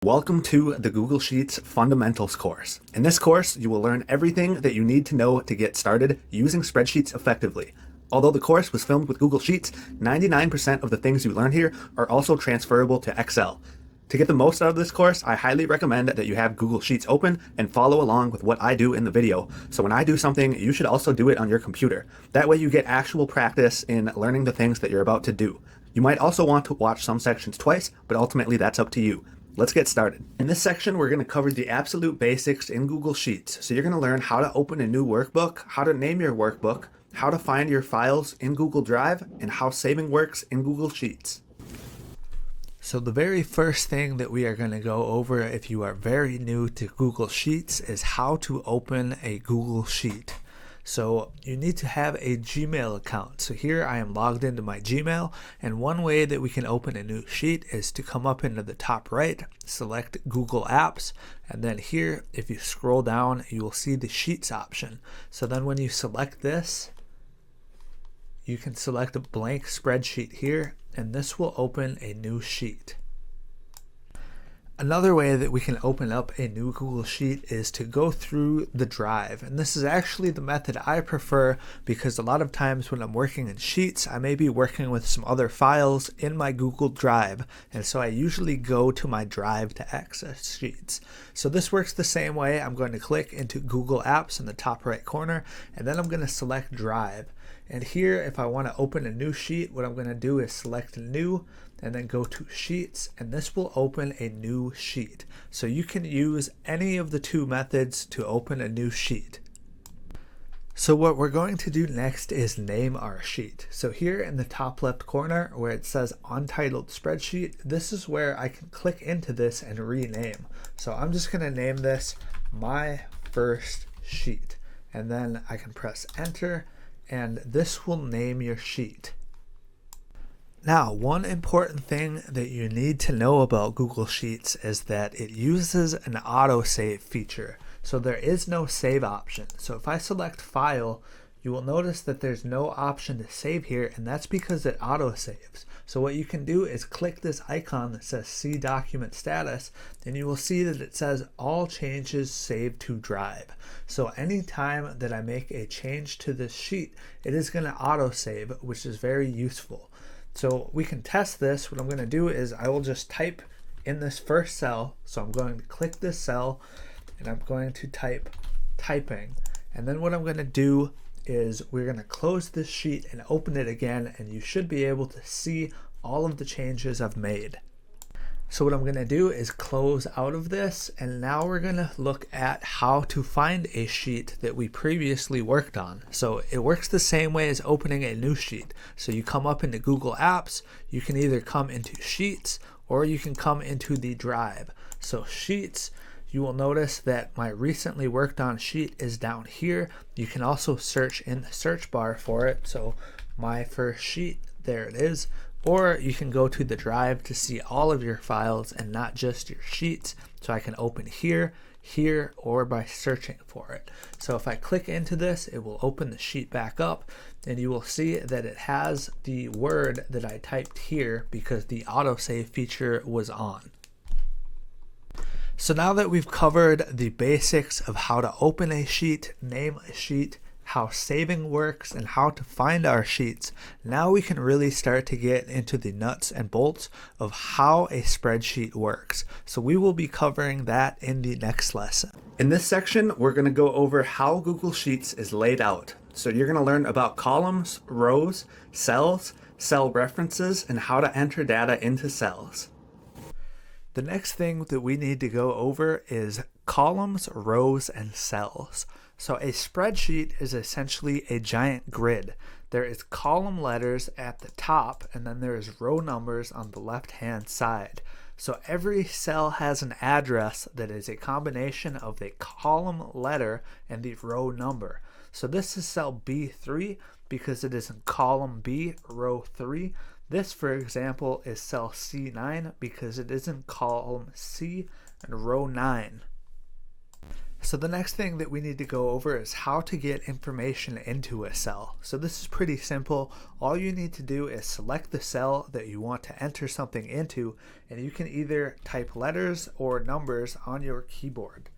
Welcome to the Google Sheets Fundamentals course. In this course, you will learn everything that you need to know to get started using spreadsheets effectively. Although the course was filmed with Google Sheets, 99% of the things you learn here are also transferable to Excel. To get the most out of this course, I highly recommend that you have Google Sheets open and follow along with what I do in the video. So when I do something, you should also do it on your computer. That way you get actual practice in learning the things that you're about to do. You might also want to watch some sections twice, but ultimately that's up to you. Let's get started. In this section, we're going to cover the absolute basics in Google Sheets. So you're going to learn how to open a new workbook, how to name your workbook, how to find your files in Google Drive, and how saving works in Google Sheets. So the very first thing that we are going to go over if you are very new to Google Sheets is how to open a Google Sheet. So you need to have a Gmail account. So here I am logged into my Gmail, and one way that we can open a new sheet is to come up into the top right, select Google Apps, and then here if you scroll down you will see the Sheets option. So then when you select this, you can select a blank spreadsheet here, and this will open a new sheet. Another way that we can open up a new Google Sheet is to go through the drive, and this is actually the method I prefer because a lot of times when I'm working in Sheets I may be working with some other files in my Google Drive, and so I usually go to my drive to access Sheets. So this works the same way. I'm going to click into Google Apps in the top right corner, and then I'm going to select Drive. And here if I want to open a new sheet, what I'm going to do is select New and then go to Sheets, and this will open a new sheet. So you can use any of the two methods to open a new sheet. So what we're going to do next is name our sheet. So here in the top left corner where it says Untitled Spreadsheet, this is where I can click into this and rename. So I'm just going to name this My First Sheet, and then I can press Enter, and this will name your sheet. Now, one important thing that you need to know about Google Sheets is that it uses an autosave feature. So there is no save option. So if I select File, you will notice that there's no option to save here, and that's because it autosaves. So what you can do is click this icon that says See Document Status, and you will see that it says All Changes Saved to Drive. So anytime that I make a change to this sheet, it is going to autosave, which is very useful. So we can test this. What I'm going to do is I will just type in this first cell. So I'm going to click this cell and I'm going to type typing. And then what I'm going to do is we're going to close this sheet and open it again, and you should be able to see all of the changes I've made. So what I'm going to do is close out of this, and now we're going to look at how to find a sheet that we previously worked on. So it works the same way as opening a new sheet. So you come up into Google Apps, you can either come into Sheets or you can come into the Drive. So Sheets, you will notice that my recently worked on sheet is down here. You can also search in the search bar for it. So My First Sheet, there it is. Or you can go to the Drive to see all of your files and not just your sheets. So I can open here, here, or by searching for it. So if I click into this, it will open the sheet back up, and you will see that it has the word that I typed here because the autosave feature was on. So now that we've covered the basics of how to open a sheet, name a sheet, how saving works, and how to find our sheets, now we can really start to get into the nuts and bolts of how a spreadsheet works. So we will be covering that in the next lesson. In this section, we're going to go over how Google Sheets is laid out. So you're going to learn about columns, rows, cells, cell references, and how to enter data into cells. The next thing that we need to go over is columns, rows, and cells. So a spreadsheet is essentially a giant grid. There is column letters at the top, and then there is row numbers on the left-hand side. So every cell has an address that is a combination of the column letter and the row number. So this is cell B3 because it is in column B, row 3. This, for example, is cell C9 because it is in column C and row 9. So the next thing that we need to go over is how to get information into a cell. So this is pretty simple. All you need to do is select the cell that you want to enter something into, and you can either type letters or numbers on your keyboard.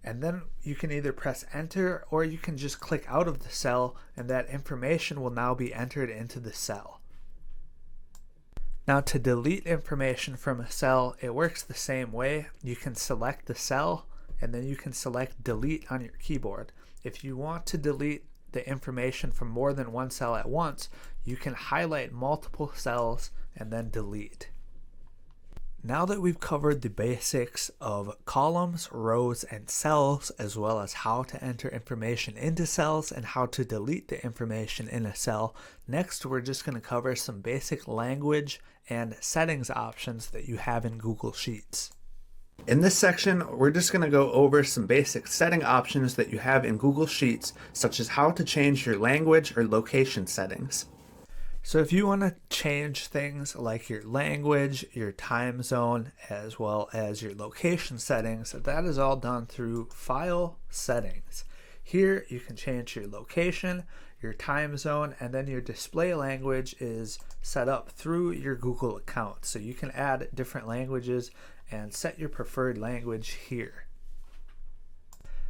And then you can either press enter or you can just click out of the cell, and that information will now be entered into the cell. Now to delete information from a cell, it works the same way. You can select the cell and then you can select delete on your keyboard. If you want to delete the information from more than one cell at once, you can highlight multiple cells and then delete. Now that we've covered the basics of columns, rows, and cells, as well as how to enter information into cells and how to delete the information in a cell, next we're just going to cover some basic language and settings options that you have in Google Sheets. In this section, we're just going to go over some basic setting options that you have in Google Sheets, such as how to change your language or location settings. So if you want to change things like your language, your time zone, as well as your location settings, that is all done through File, Settings. Here you can change your location, your time zone, and then your display language is set up through your Google account. So you can add different languages and set your preferred language here.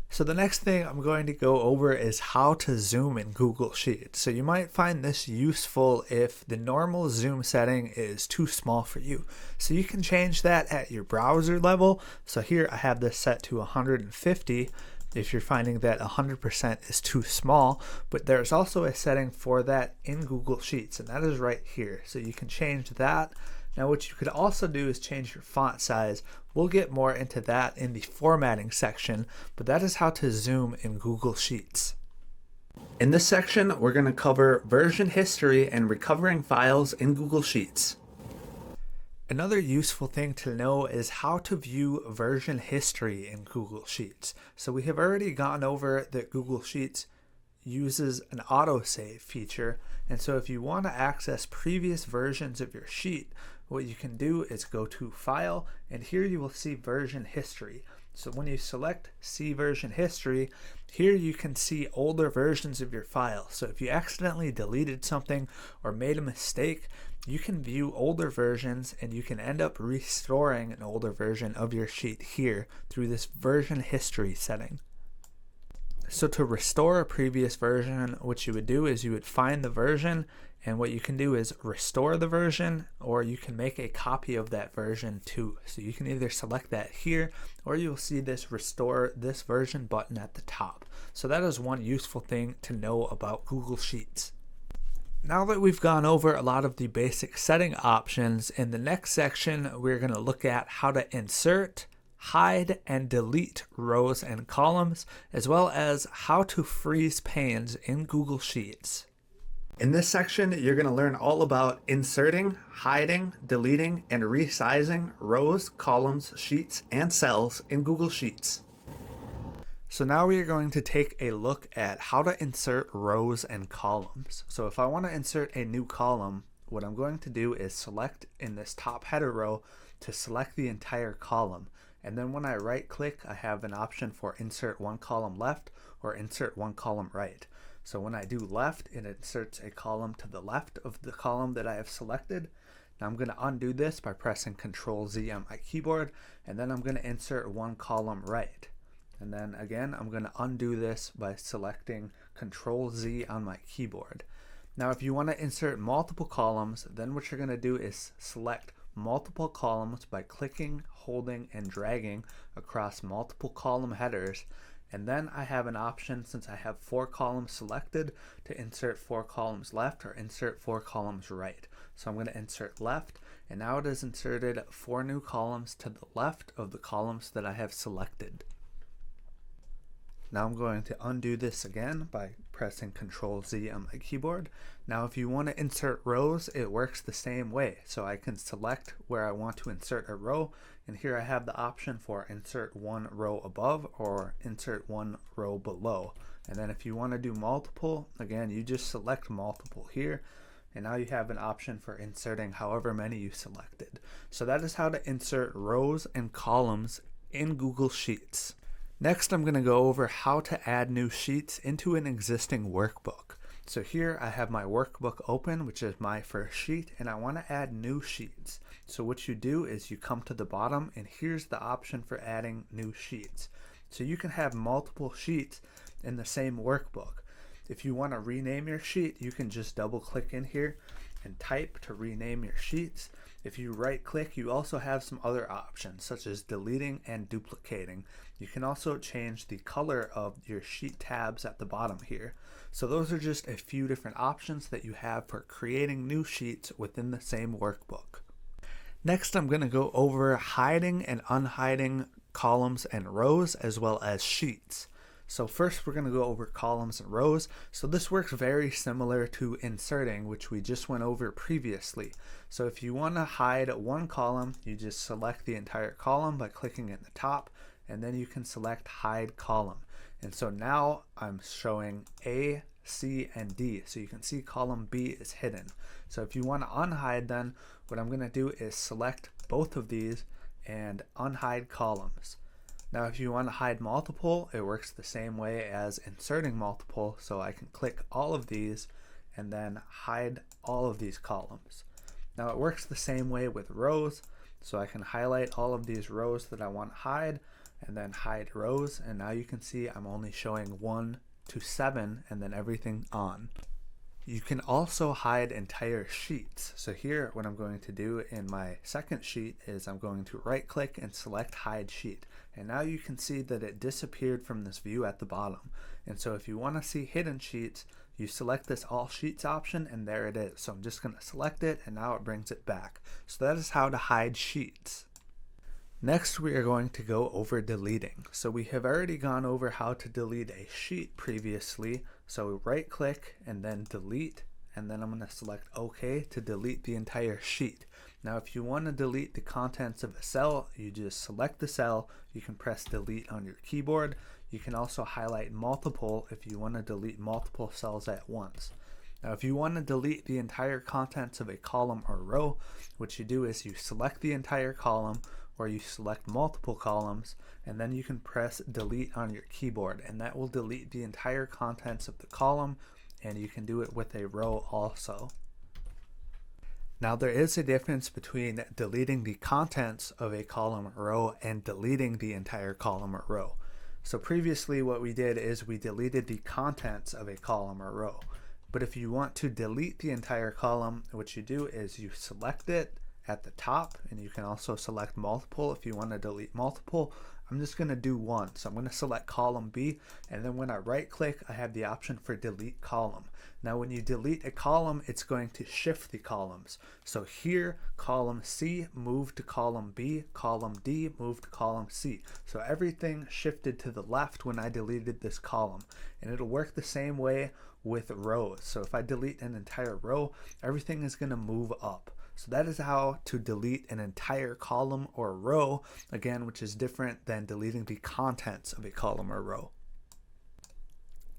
So the next thing I'm going to go over is how to zoom in Google Sheets. So you might find this useful if the normal zoom setting is too small for you. So you can change that at your browser level. So here I have this set to 150 if you're finding that 100% is too small, but there's also a setting for that in Google Sheets, and that is right here. So you can change that. Now what you could also do is change your font size. We'll get more into that in the formatting section, but that is how to zoom in Google Sheets. In this section, we're going to cover version history and recovering files in Google Sheets. Another useful thing to know is how to view version history in Google Sheets. So we have already gone over that Google Sheets uses an autosave feature, and so if you want to access previous versions of your sheet, what you can do is go to File, and here you will see version history. So when you select See Version History, here you can see older versions of your file. So if you accidentally deleted something or made a mistake, you can view older versions and you can end up restoring an older version of your sheet here through this version history setting. So to restore a previous version, what you would do is you would find the version, and what you can do is restore the version, or you can make a copy of that version too. So you can either select that here, or you'll see this restore this version button at the top. So that is one useful thing to know about Google Sheets. Now that we've gone over a lot of the basic setting options, in the next section we're going to look at how to insert, hide, and delete rows and columns, as well as how to freeze panes in Google Sheets. In this section, you're going to learn all about inserting, hiding, deleting, and resizing rows, columns, sheets, and cells in Google Sheets. So now we are going to take a look at how to insert rows and columns. So if I want to insert a new column, what I'm going to do is select in this top header row to select the entire column. And then when I right click, I have an option for insert one column left or insert one column right. So when I do left, it inserts a column to the left of the column that I have selected. Now I'm going to undo this by pressing Control Z on my keyboard, and then I'm going to insert one column right. And then again, I'm going to undo this by selecting Control Z on my keyboard. Now if you want to insert multiple columns, then what you're going to do is select multiple columns by clicking, holding, and dragging across multiple column headers. And then I have an option, since I have 4 columns selected, to insert 4 columns left or insert 4 columns right. So I'm going to insert left, and now it has inserted 4 new columns to the left of the columns that I have selected. Now I'm going to undo this again by pressing Control Z on my keyboard. Now if you want to insert rows, it works the same way. So I can select where I want to insert a row, and here I have the option for insert one row above or insert one row below. And then if you want to do multiple, again you just select multiple here, and now you have an option for inserting however many you selected. So that is how to insert rows and columns in Google Sheets. Next, I'm going to go over how to add new sheets into an existing workbook. So here I have my workbook open, which is my first sheet, and I want to add new sheets. So what you do is you come to the bottom, and here's the option for adding new sheets. So you can have multiple sheets in the same workbook. If you want to rename your sheet, you can just double click in here and type to rename your sheets. If you right click, you also have some other options such as deleting and duplicating. You can also change the color of your sheet tabs at the bottom here. So those are just a few different options that you have for creating new sheets within the same workbook. Next, I'm going to go over hiding and unhiding columns and rows as well as sheets. So first we're going to go over columns and rows. So this works very similar to inserting, which we just went over previously. So if you want to hide one column, you just select the entire column by clicking in the top, and then you can select hide column. And so now I'm showing A, C, and D. So you can see column B is hidden. So if you want to unhide, then what I'm going to do is select both of these and unhide columns. Now if you want to hide multiple, it works the same way as inserting multiple, so I can click all of these and then hide all of these columns. Now it works the same way with rows, so I can highlight all of these rows that I want to hide and then hide rows, and now you can see I'm only showing 1 to 7 and then everything on. You can also hide entire sheets. So here what I'm going to do in my second sheet is I'm going to right click and select hide sheet. And now you can see that it disappeared from this view at the bottom. And so if you want to see hidden sheets, you select this all sheets option and there it is. So I'm just going to select it and now it brings it back. So that is how to hide sheets. Next, we are going to go over deleting. So we have already gone over how to delete a sheet previously. So right click and then delete, and then I'm going to select OK to delete the entire sheet. Now if you want to delete the contents of a cell, you just select the cell, you can press delete on your keyboard. You can also highlight multiple if you want to delete multiple cells at once. Now if you want to delete the entire contents of a column or row, what you do is you select the entire column, or you select multiple columns, and then you can press delete on your keyboard, and that will delete the entire contents of the column, and you can do it with a row also. Now there is a difference between deleting the contents of a column or row and deleting the entire column or row. So previously what we did is we deleted the contents of a column or row. But if you want to delete the entire column, what you do is you select it at the top, and you can also select multiple if you want to delete multiple. I'm just going to do one, so I'm going to select column B, and then when I right click I have the option for delete column. Now when you delete a column, it's going to shift the columns. So here column C moved to column B, column D moved to column C. So everything shifted to the left when I deleted this column, and it'll work the same way with rows. So if I delete an entire row, everything is going to move up. So that is how to delete an entire column or row, again, which is different than deleting the contents of a column or row.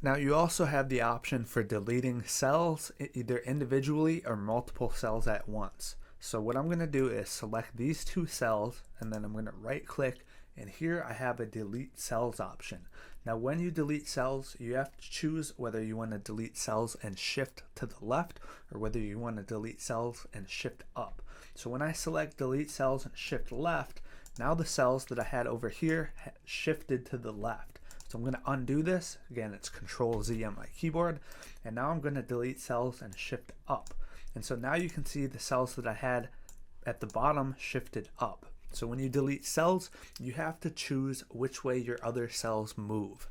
Now you also have the option for deleting cells either individually or multiple cells at once. So what I'm going to do is select these two cells, and then I'm going to right click, and here I have a delete cells option. Now when you delete cells, you have to choose whether you want to delete cells and shift to the left, or whether you want to delete cells and shift up. So when I select delete cells and shift left, now the cells that I had over here shifted to the left. So I'm going to undo this. Again, it's Control Z on my keyboard, and now I'm going to delete cells and shift up. And so now you can see the cells that I had at the bottom shifted up. So when you delete cells, you have to choose which way your other cells move.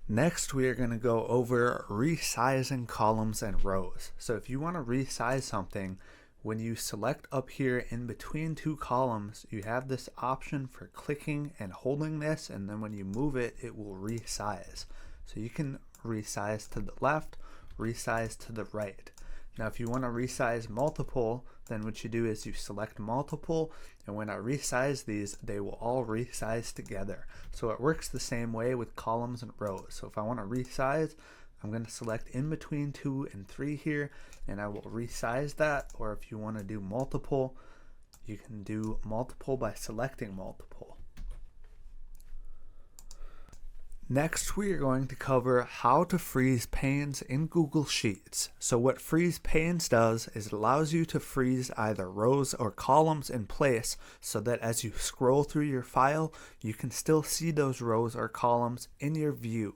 Next, we are going to go over resizing columns and rows. So if you want to resize something, when you select up here in between two columns, you have this option for clicking and holding this, and then when you move it, it will resize. So you can resize to the left, resize to the right. Now if you want to resize multiple, then what you do is you select multiple, and when I resize these, they will all resize together. So it works the same way with columns and rows. So if I want to resize, I'm going to select in between 2 and 3 here, and I will resize that. Or if you want to do multiple, you can do multiple by selecting multiple. Next, we are going to cover how to freeze panes in Google Sheets. So what freeze panes does is it allows you to freeze either rows or columns in place so that as you scroll through your file, you can still see those rows or columns in your view.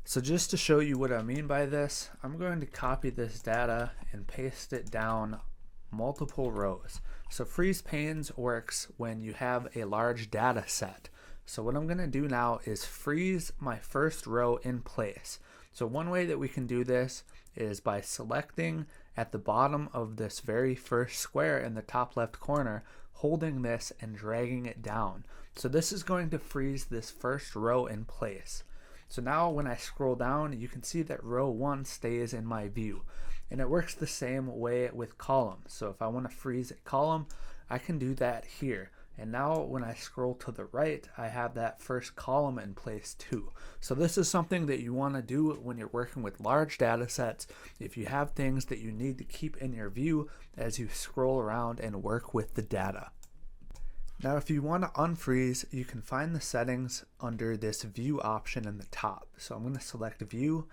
So just to show you what I mean by this, I'm going to copy this data and paste it down multiple rows. So freeze panes works when you have a large data set. So what I'm going to do now is freeze my first row in place. So one way that we can do this is by selecting at the bottom of this very first square in the top left corner, holding this and dragging it down. So this is going to freeze this first row in place. So now when I scroll down, you can see that row 1 stays in my view. And it works the same way with columns. So if I want to freeze a column, I can do that here. And now when I scroll to the right, I have that first column in place too. So this is something that you want to do when you're working with large data sets. If you have things that you need to keep in your view as you scroll around and work with the data. Now if you want to unfreeze, you can find the settings under this view option in the top. So I'm going to select view.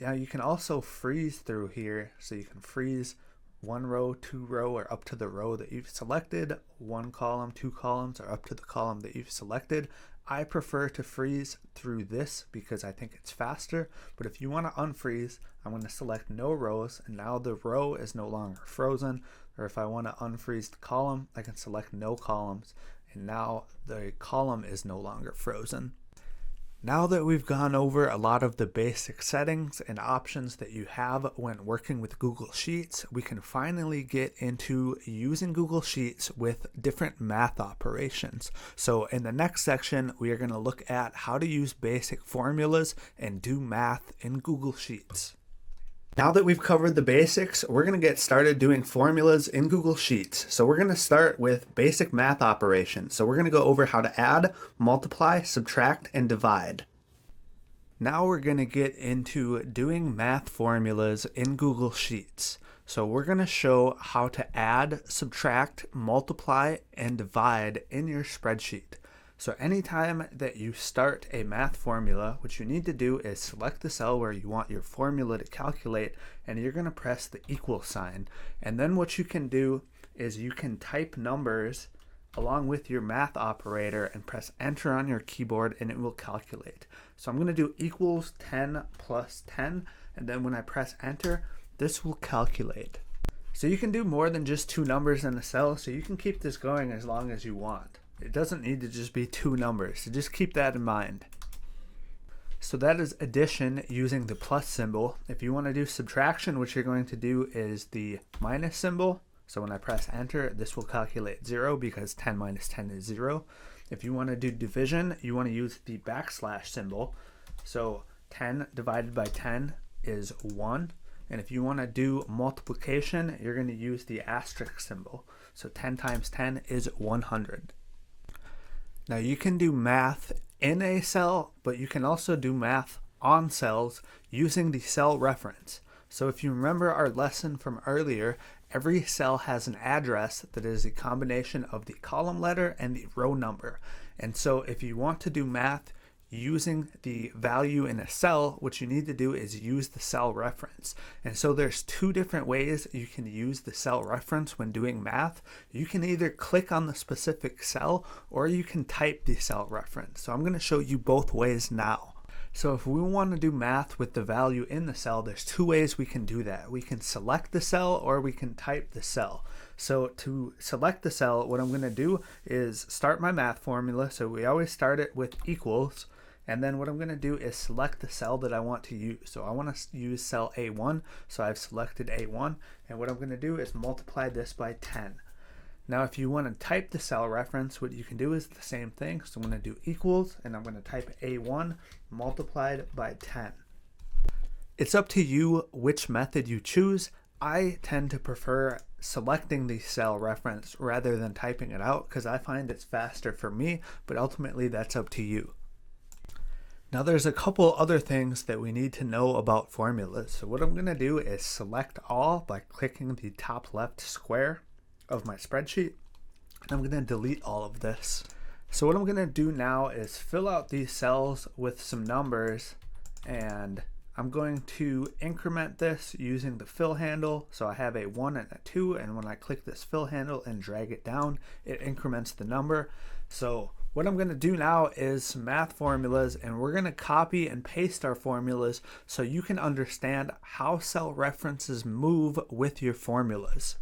Now you can also freeze through here, so you can freeze one row, two row, or up to the row that you've selected, one column, two columns, or up to the column that you've selected. I prefer to freeze through this because I think it's faster, but if you want to unfreeze, I'm going to select no rows, and now the row is no longer frozen. Or if I want to unfreeze the column, I can select no columns, and now the column is no longer frozen. Now that we've gone over a lot of the basic settings and options that you have when working with Google Sheets, we can finally get into using Google Sheets with different math operations. So in the next section, we are going to look at how to use basic formulas and do math in Google Sheets. Now that we've covered the basics, we're going to get started doing formulas in Google Sheets. So we're going to start with basic math operations. So we're going to go over how to add, multiply, subtract, and divide. Now we're going to get into doing math formulas in Google Sheets. So we're going to show how to add, subtract, multiply, and divide in your spreadsheet. So anytime that you start a math formula, what you need to do is select the cell where you want your formula to calculate, and you're going to press the equal sign. And then what you can do is you can type numbers along with your math operator and press enter on your keyboard, and it will calculate. So I'm going to do equals 10 plus 10, and then when I press enter, this will calculate. So you can do more than just two numbers in a cell, so you can keep this going as long as you want. It doesn't need to just be two numbers, so just keep that in mind. So that is addition using the plus symbol. If you want to do subtraction, what you're going to do is the minus symbol. So when I press enter, this will calculate 0 because 10 minus 10 is 0. If you want to do division, you want to use the backslash symbol. So 10 divided by 10 is 1. And if you want to do multiplication, you're going to use the asterisk symbol. So 10 times 10 is 100. Now you can do math in a cell, but you can also do math on cells using the cell reference. So if you remember our lesson from earlier, every cell has an address that is a combination of the column letter and the row number. And so if you want to do math using the value in a cell, what you need to do is use the cell reference. And so there's two different ways you can use the cell reference when doing math. You can either click on the specific cell or you can type the cell reference. So I'm going to show you both ways now. So if we want to do math with the value in the cell, there's two ways we can do that. We can select the cell or we can type the cell. So to select the cell, what I'm going to do is start my math formula. So we always start it with equals. And then what I'm going to do is select the cell that I want to use. So I want to use cell A1. So I've selected A1. And what I'm going to do is multiply this by 10. Now if you want to type the cell reference, what you can do is the same thing. So I'm going to do equals, and I'm going to type A1 multiplied by 10. It's up to you which method you choose. I tend to prefer selecting the cell reference rather than typing it out because I find it's faster for me, but ultimately that's up to you. Now there's a couple other things that we need to know about formulas. So what I'm going to do is select all by clicking the top left square of my spreadsheet. And I'm going to delete all of this. So what I'm going to do now is fill out these cells with some numbers, and I'm going to increment this using the fill handle. So I have a 1 and a 2, and when I click this fill handle and drag it down, it increments the number. So what I'm going to do now is some math formulas, and we're going to copy and paste our formulas so you can understand how cell references move with your formulas.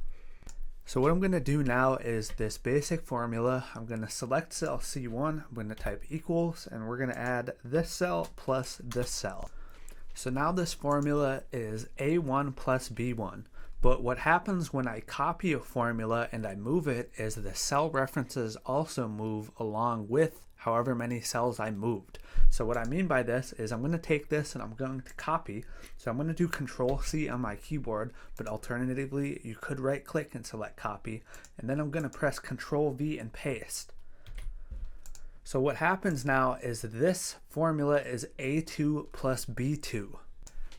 So what I'm going to do now is this basic formula. I'm going to select cell C1, I'm going to type equals, and we're going to add this cell plus this cell. So now this formula is A1 plus B1. But what happens when I copy a formula and I move it is the cell references also move along with however many cells I moved. So what I mean by this is I'm going to take this and I'm going to copy. So I'm going to do Control C on my keyboard, but alternatively you could right click and select copy, and then I'm going to press Control V and paste. So what happens now is this formula is A2 plus B2.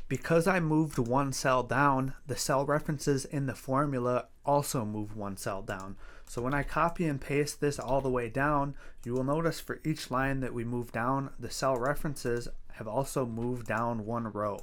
Because I moved one cell down, the cell references in the formula also move one cell down. So when I copy and paste this all the way down, you will notice for each line that we move down, the cell references have also moved down one row.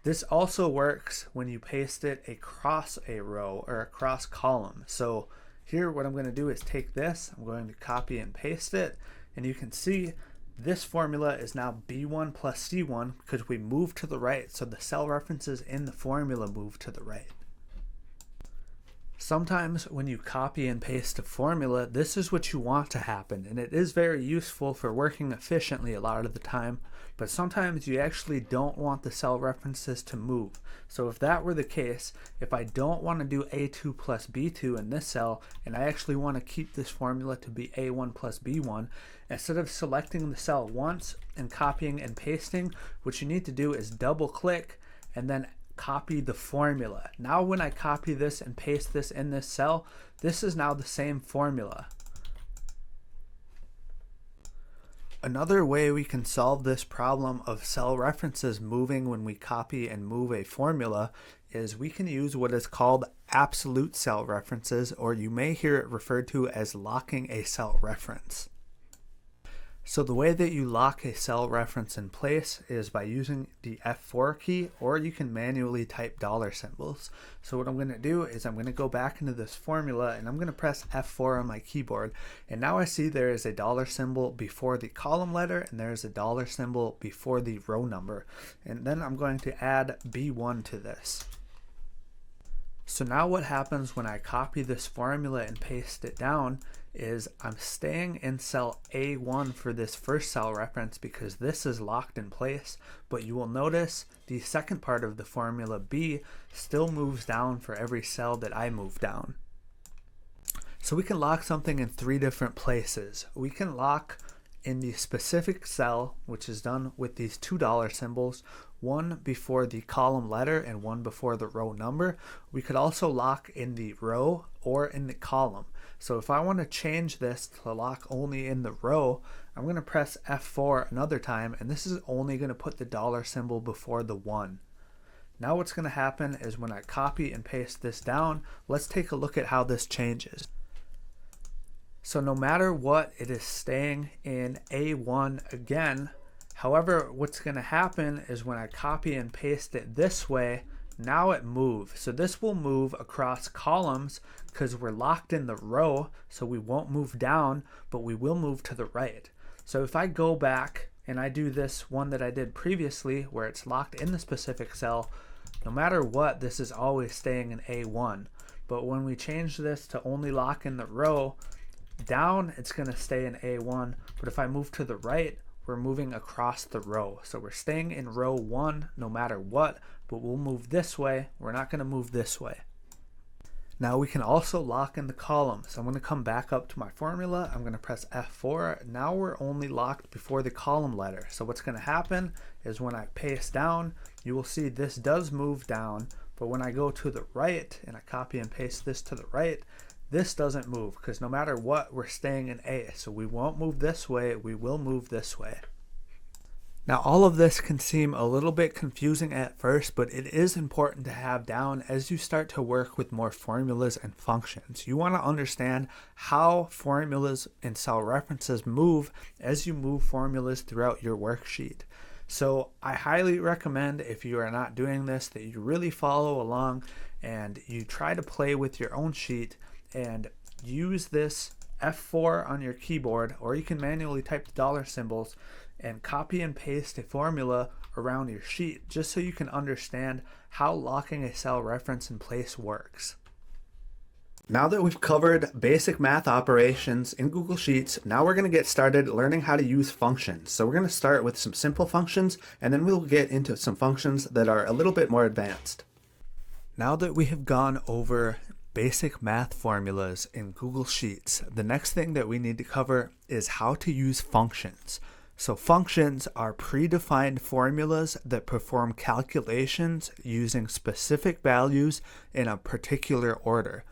This also works when you paste it across a row or across column. So here what I'm going to do is take this, I'm going to copy and paste it, and you can see this formula is now B1 plus C1 because we move to the right, so the cell references in the formula move to the right. Sometimes when you copy and paste a formula, this is what you want to happen, and it is very useful for working efficiently a lot of the time, but sometimes you actually don't want the cell references to move. So if that were the case, if I don't want to do A2 plus B2 in this cell, and I actually want to keep this formula to be A1 plus B1, instead of selecting the cell once and copying and pasting, what you need to do is double click and then copy the formula. Now when I copy this and paste this in this cell, this is now the same formula. Another way we can solve this problem of cell references moving when we copy and move a formula is we can use what is called absolute cell references, or you may hear it referred to as locking a cell reference. So the way that you lock a cell reference in place is by using the F4 key, or you can manually type dollar symbols. So what I'm going to do is I'm going to go back into this formula and I'm going to press F4 on my keyboard, and now I see there is a dollar symbol before the column letter and there is a dollar symbol before the row number, and then I'm going to add B1 to this. So now what happens when I copy this formula and paste it down is I'm staying in cell A1 for this first cell reference because this is locked in place, but you will notice the second part of the formula B still moves down for every cell that I move down. So we can lock something in three different places. We can lock in the specific cell, which is done with these $2 symbols, one before the column letter and one before the row number. We could also lock in the row or in the column. So if I want to change this to lock only in the row, I'm going to press F4 another time, and this is only going to put the dollar symbol before the 1. Now what's going to happen is when I copy and paste this down, let's take a look at how this changes. So no matter what, it is staying in A1 again. However, what's going to happen is when I copy and paste it this way, now it moves. So this will move across columns because we're locked in the row, so we won't move down, but we will move to the right. So if I go back and I do this one that I did previously where it's locked in the specific cell, no matter what, this is always staying in A1. But when we change this to only lock in the row, down it's going to stay in A1, but if I move to the right, we're moving across the row. So we're staying in row 1 no matter what, but we'll move this way. We're not going to move this way. Now we can also lock in the column. So I'm going to come back up to my formula. I'm going to press F4. Now we're only locked before the column letter. So what's going to happen is when I paste down, you will see this does move down, but when I go to the right and I copy and paste this to the right, this doesn't move because no matter what, we're staying in A. So we won't move this way, we will move this way. Now, all of this can seem a little bit confusing at first, but it is important to have down as you start to work with more formulas and functions. You want to understand how formulas and cell references move as you move formulas throughout your worksheet. So I highly recommend, if you are not doing this, that you really follow along and you try to play with your own sheet and use this F4 on your keyboard, or you can manually type the dollar symbols and copy and paste a formula around your sheet just so you can understand how locking a cell reference in place works. Now that we've covered basic math operations in Google Sheets, now we're going to get started learning how to use functions. So we're going to start with some simple functions, and then we'll get into some functions that are a little bit more advanced. Now that we have gone over basic math formulas in Google Sheets, the next thing that we need to cover is how to use functions. So functions are predefined formulas that perform calculations using specific values in a particular order.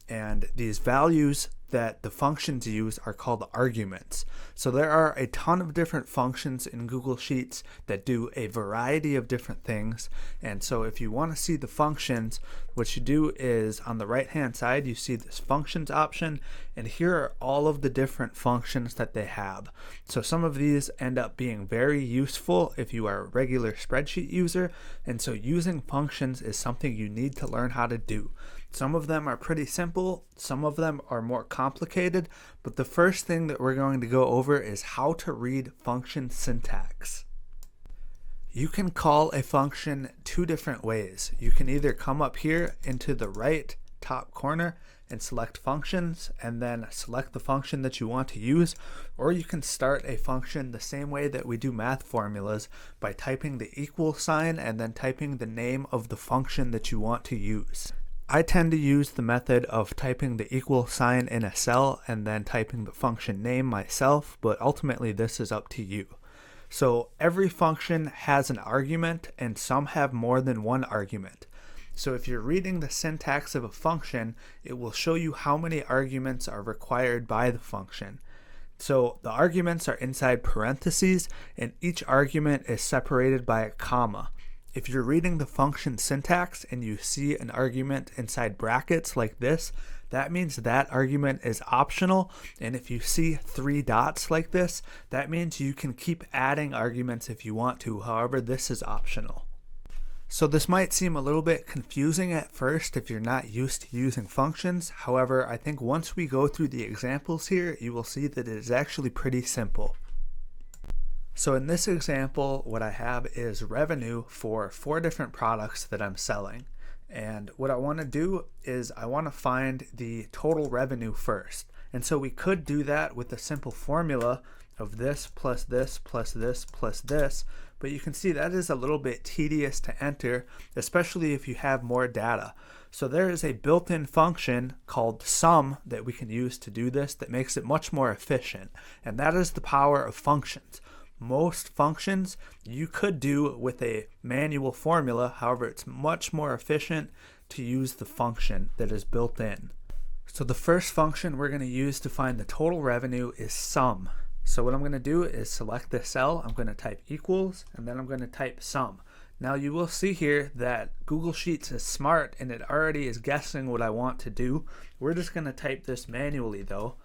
And these values that the functions use are called arguments. So there are a ton of different functions in Google Sheets that do a variety of different things. And so if you want to see the functions, what you do is on the right hand side, you see this functions option, and here are all of the different functions that they have. So some of these end up being very useful if you are a regular spreadsheet user, and so using functions is something you need to learn how to do. Some of them are pretty simple, some of them are more complicated, but the first thing that we're going to go over is how to read function syntax. You can call a function two different ways. You can either come up here into the right top corner and select functions and then select the function that you want to use, or you can start a function the same way that we do math formulas by typing the equal sign and then typing the name of the function that you want to use. I tend to use the method of typing the equal sign in a cell and then typing the function name myself, but ultimately this is up to you. So every function has an argument and some have more than one argument. So if you're reading the syntax of a function, it will show you how many arguments are required by the function. So the arguments are inside parentheses and each argument is separated by a comma. If you're reading the function syntax and you see an argument inside brackets like this, that means that argument is optional. And if you see 3 dots like this, that means you can keep adding arguments if you want to. However, this is optional. So this might seem a little bit confusing at first if you're not used to using functions. However, I think once we go through the examples here, you will see that it is actually pretty simple. So in this example, what I have is revenue for 4 different products that I'm selling. And what I want to do is I want to find the total revenue first. And so we could do that with a simple formula of this plus this plus this plus this, but you can see that is a little bit tedious to enter, especially if you have more data. So there is a built-in function called sum that we can use to do this that makes it much more efficient, and that is the power of functions. Most functions you could do with a manual formula, however it's much more efficient to use the function that is built in. So the first function we're going to use to find the total revenue is sum. So what I'm going to do is select this cell, I'm going to type equals, and then I'm going to type sum. Now you will see here that Google Sheets is smart and it already is guessing what I want to do. We're just going to type this manually though.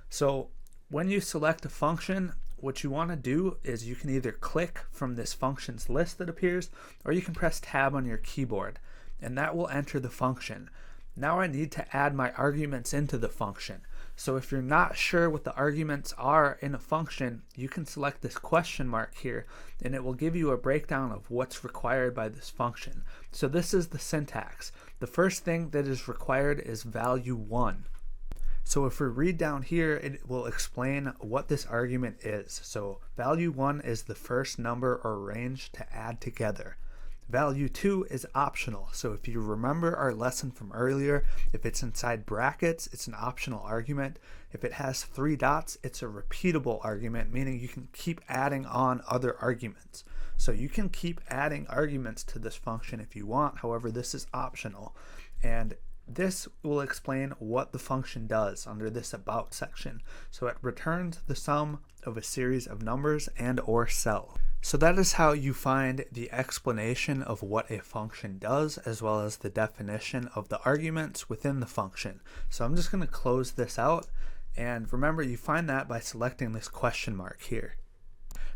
So when you select a function, what you want to do is you can either click from this functions list that appears, or you can press tab on your keyboard, and that will enter the function. Now I need to add my arguments into the function. So if you're not sure what the arguments are in a function, you can select this question mark here, and it will give you a breakdown of what's required by this function. So this is the syntax. The first thing that is required is value 1. So if we read down here, it will explain what this argument is. So value 1 is the first number or range to add together. Value 2 is optional. So if you remember our lesson from earlier, if it's inside brackets, it's an optional argument. If it has 3 dots, it's a repeatable argument, meaning you can keep adding on other arguments. So you can keep adding arguments to this function if you want. However, this is optional. And This will explain what the function does under this about section. So it returns the sum of a series of numbers and or cells. So that is how you find the explanation of what a function does, as well as the definition of the arguments within the function. So I'm just going to close this out, and remember, you find that by selecting this question mark here.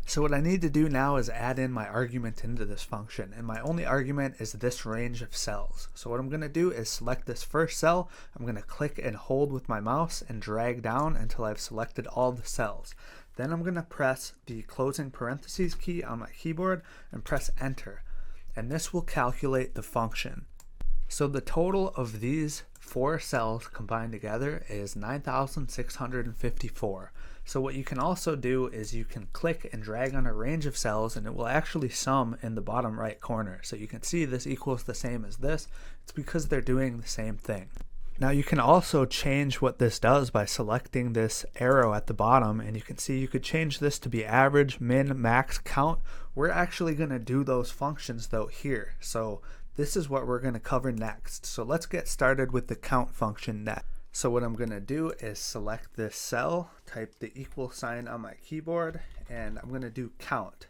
So what I need to do now is add in my argument into this function, and my only argument is this range of cells. So what I'm going to do is select this first cell. I'm going to click and hold with my mouse and drag down until I've selected all the cells. Then I'm going to press the closing parentheses key on my keyboard and press enter, and this will calculate the function. So the total of these 4 cells combined together is 9,654. So what you can also do is you can click and drag on a range of cells, and it will actually sum in the bottom right corner. So you can see this equals the same as this. It's because they're doing the same thing. Now you can also change what this does by selecting this arrow at the bottom, and you can see you could change this to be average, min, max, count. We're actually going to do those functions though here. So this is what we're going to cover next. So let's get started with the count function next. So what I'm going to do is select this cell, type the equal sign on my keyboard, and I'm going to do count.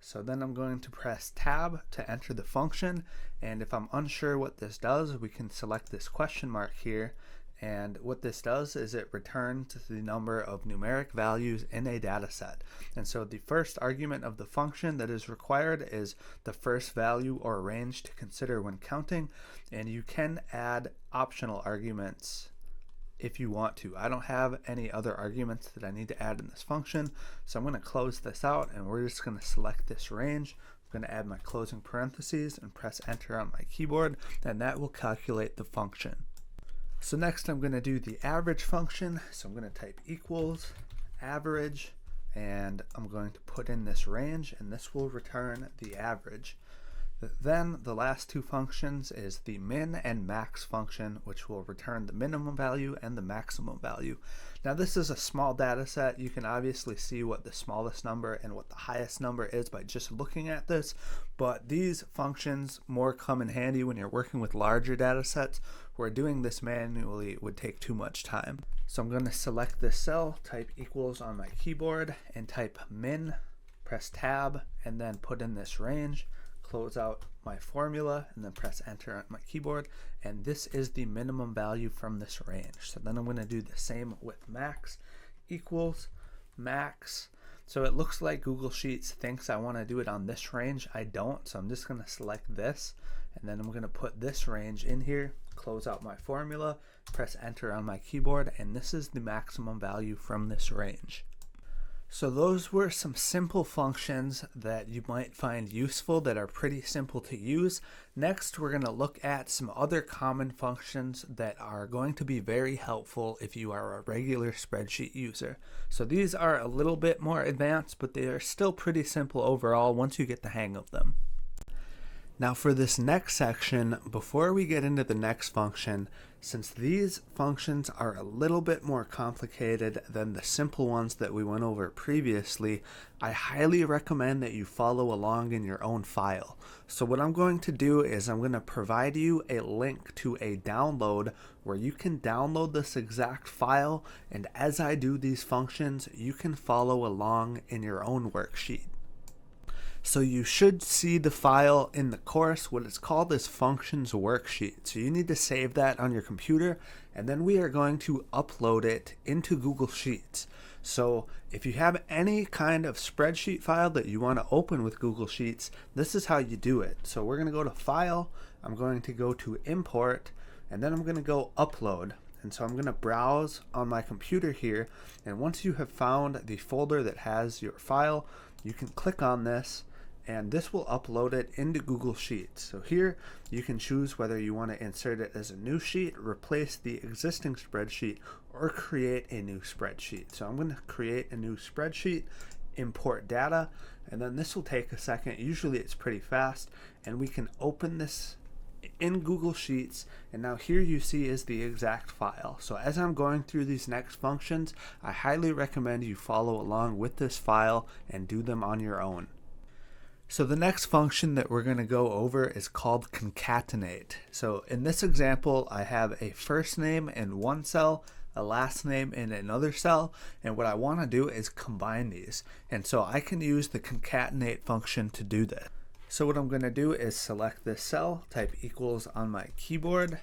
So then I'm going to press tab to enter the function, and if I'm unsure what this does, we can select this question mark here, and what this does is it returns the number of numeric values in a data set. And so the first argument of the function that is required is the first value or range to consider when counting, and you can add optional arguments if you want to. I don't have any other arguments that I need to add in this function, so I'm going to close this out, and we're just going to select this range. I'm going to add my closing parentheses and press enter on my keyboard, and that will calculate the function. So next I'm going to do the average function. So I'm going to type equals average, and I'm going to put in this range, and this will return the average. Then the last 2 functions is the min and max function, which will return the minimum value and the maximum value. Now this is a small data set. You can obviously see what the smallest number and what the highest number is by just looking at this, but these functions more come in handy when you're working with larger data sets, where doing this manually would take too much time. So I'm going to select this cell, type equals on my keyboard, and type min, press tab, and then put in this range. Close out my formula and then press enter on my keyboard, and this is the minimum value from this range. So then I'm going to do the same with max, equals max. So it looks like Google Sheets thinks I want to do it on this range. I don't, so I'm just going to select this, and then I'm going to put this range in here, close out my formula, press enter on my keyboard, and this is the maximum value from this range. So those were some simple functions that you might find useful that are pretty simple to use. Next, we're going to look at some other common functions that are going to be very helpful if you are a regular spreadsheet user. So these are a little bit more advanced, but they are still pretty simple overall once you get the hang of them. Now for this next section, before we get into the next function, since these functions are a little bit more complicated than the simple ones that we went over previously, I highly recommend that you follow along in your own file. So what I'm going to do is I'm going to provide you a link to a download where you can download this exact file, and as I do these functions, you can follow along in your own worksheet. So you should see the file in the course. What it's called is functions worksheet. So you need to save that on your computer, and then we are going to upload it into Google Sheets. So if you have any kind of spreadsheet file that you want to open with Google Sheets, this is how you do it. So we're going to go to File, I'm going to go to Import, and then I'm going to go Upload. And so I'm going to browse on my computer here, and once you have found the folder that has your file, you can click on this, and this will upload it into Google Sheets. So here you can choose whether you want to insert it as a new sheet, replace the existing spreadsheet, or create a new spreadsheet. So I'm going to create a new spreadsheet, import data, and then this will take a second. Usually it's pretty fast, and we can open this in Google Sheets, and now here you see is the exact file. So as I'm going through these next functions, I highly recommend you follow along with this file and do them on your own. So the next function that we're going to go over is called concatenate. So in this example, I have a first name in one cell, a last name in another cell, and what I want to do is combine these. And so I can use the concatenate function to do this. So what I'm going to do is select this cell, type equals on my keyboard,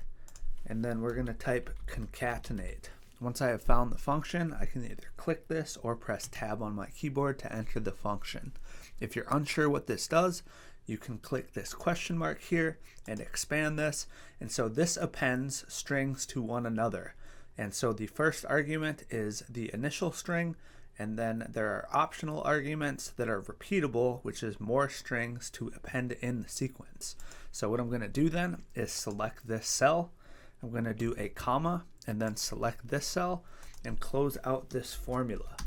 and then we're going to type concatenate. Once I have found the function, I can either click this or press tab on my keyboard to enter the function. If you're unsure what this does, you can click this question mark here and expand this. And so this appends strings to one another. And so the first argument is the initial string, and then there are optional arguments that are repeatable, which is more strings to append in the sequence. So what I'm going to do then is select this cell. I'm going to do a comma and then select this cell and close out this formula.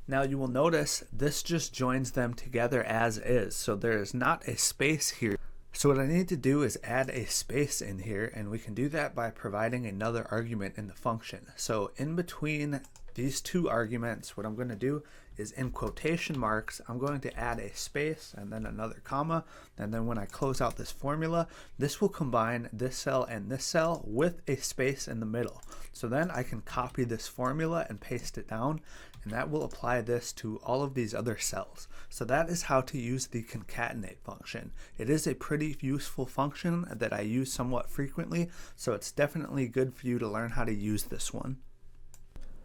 Now you will notice this just joins them together as is, so there is not a space here. So what I need to do is add a space in here, and we can do that by providing another argument in the function. So in between these two arguments, what I'm going to do is in quotation marks, I'm going to add a space and then another comma, and then when I close out this formula, this will combine this cell and this cell with a space in the middle. So then I can copy this formula and paste it down, and that will apply this to all of these other cells. So that is how to use the concatenate function. It is a pretty useful function that I use somewhat frequently, so it's definitely good for you to learn how to use this one.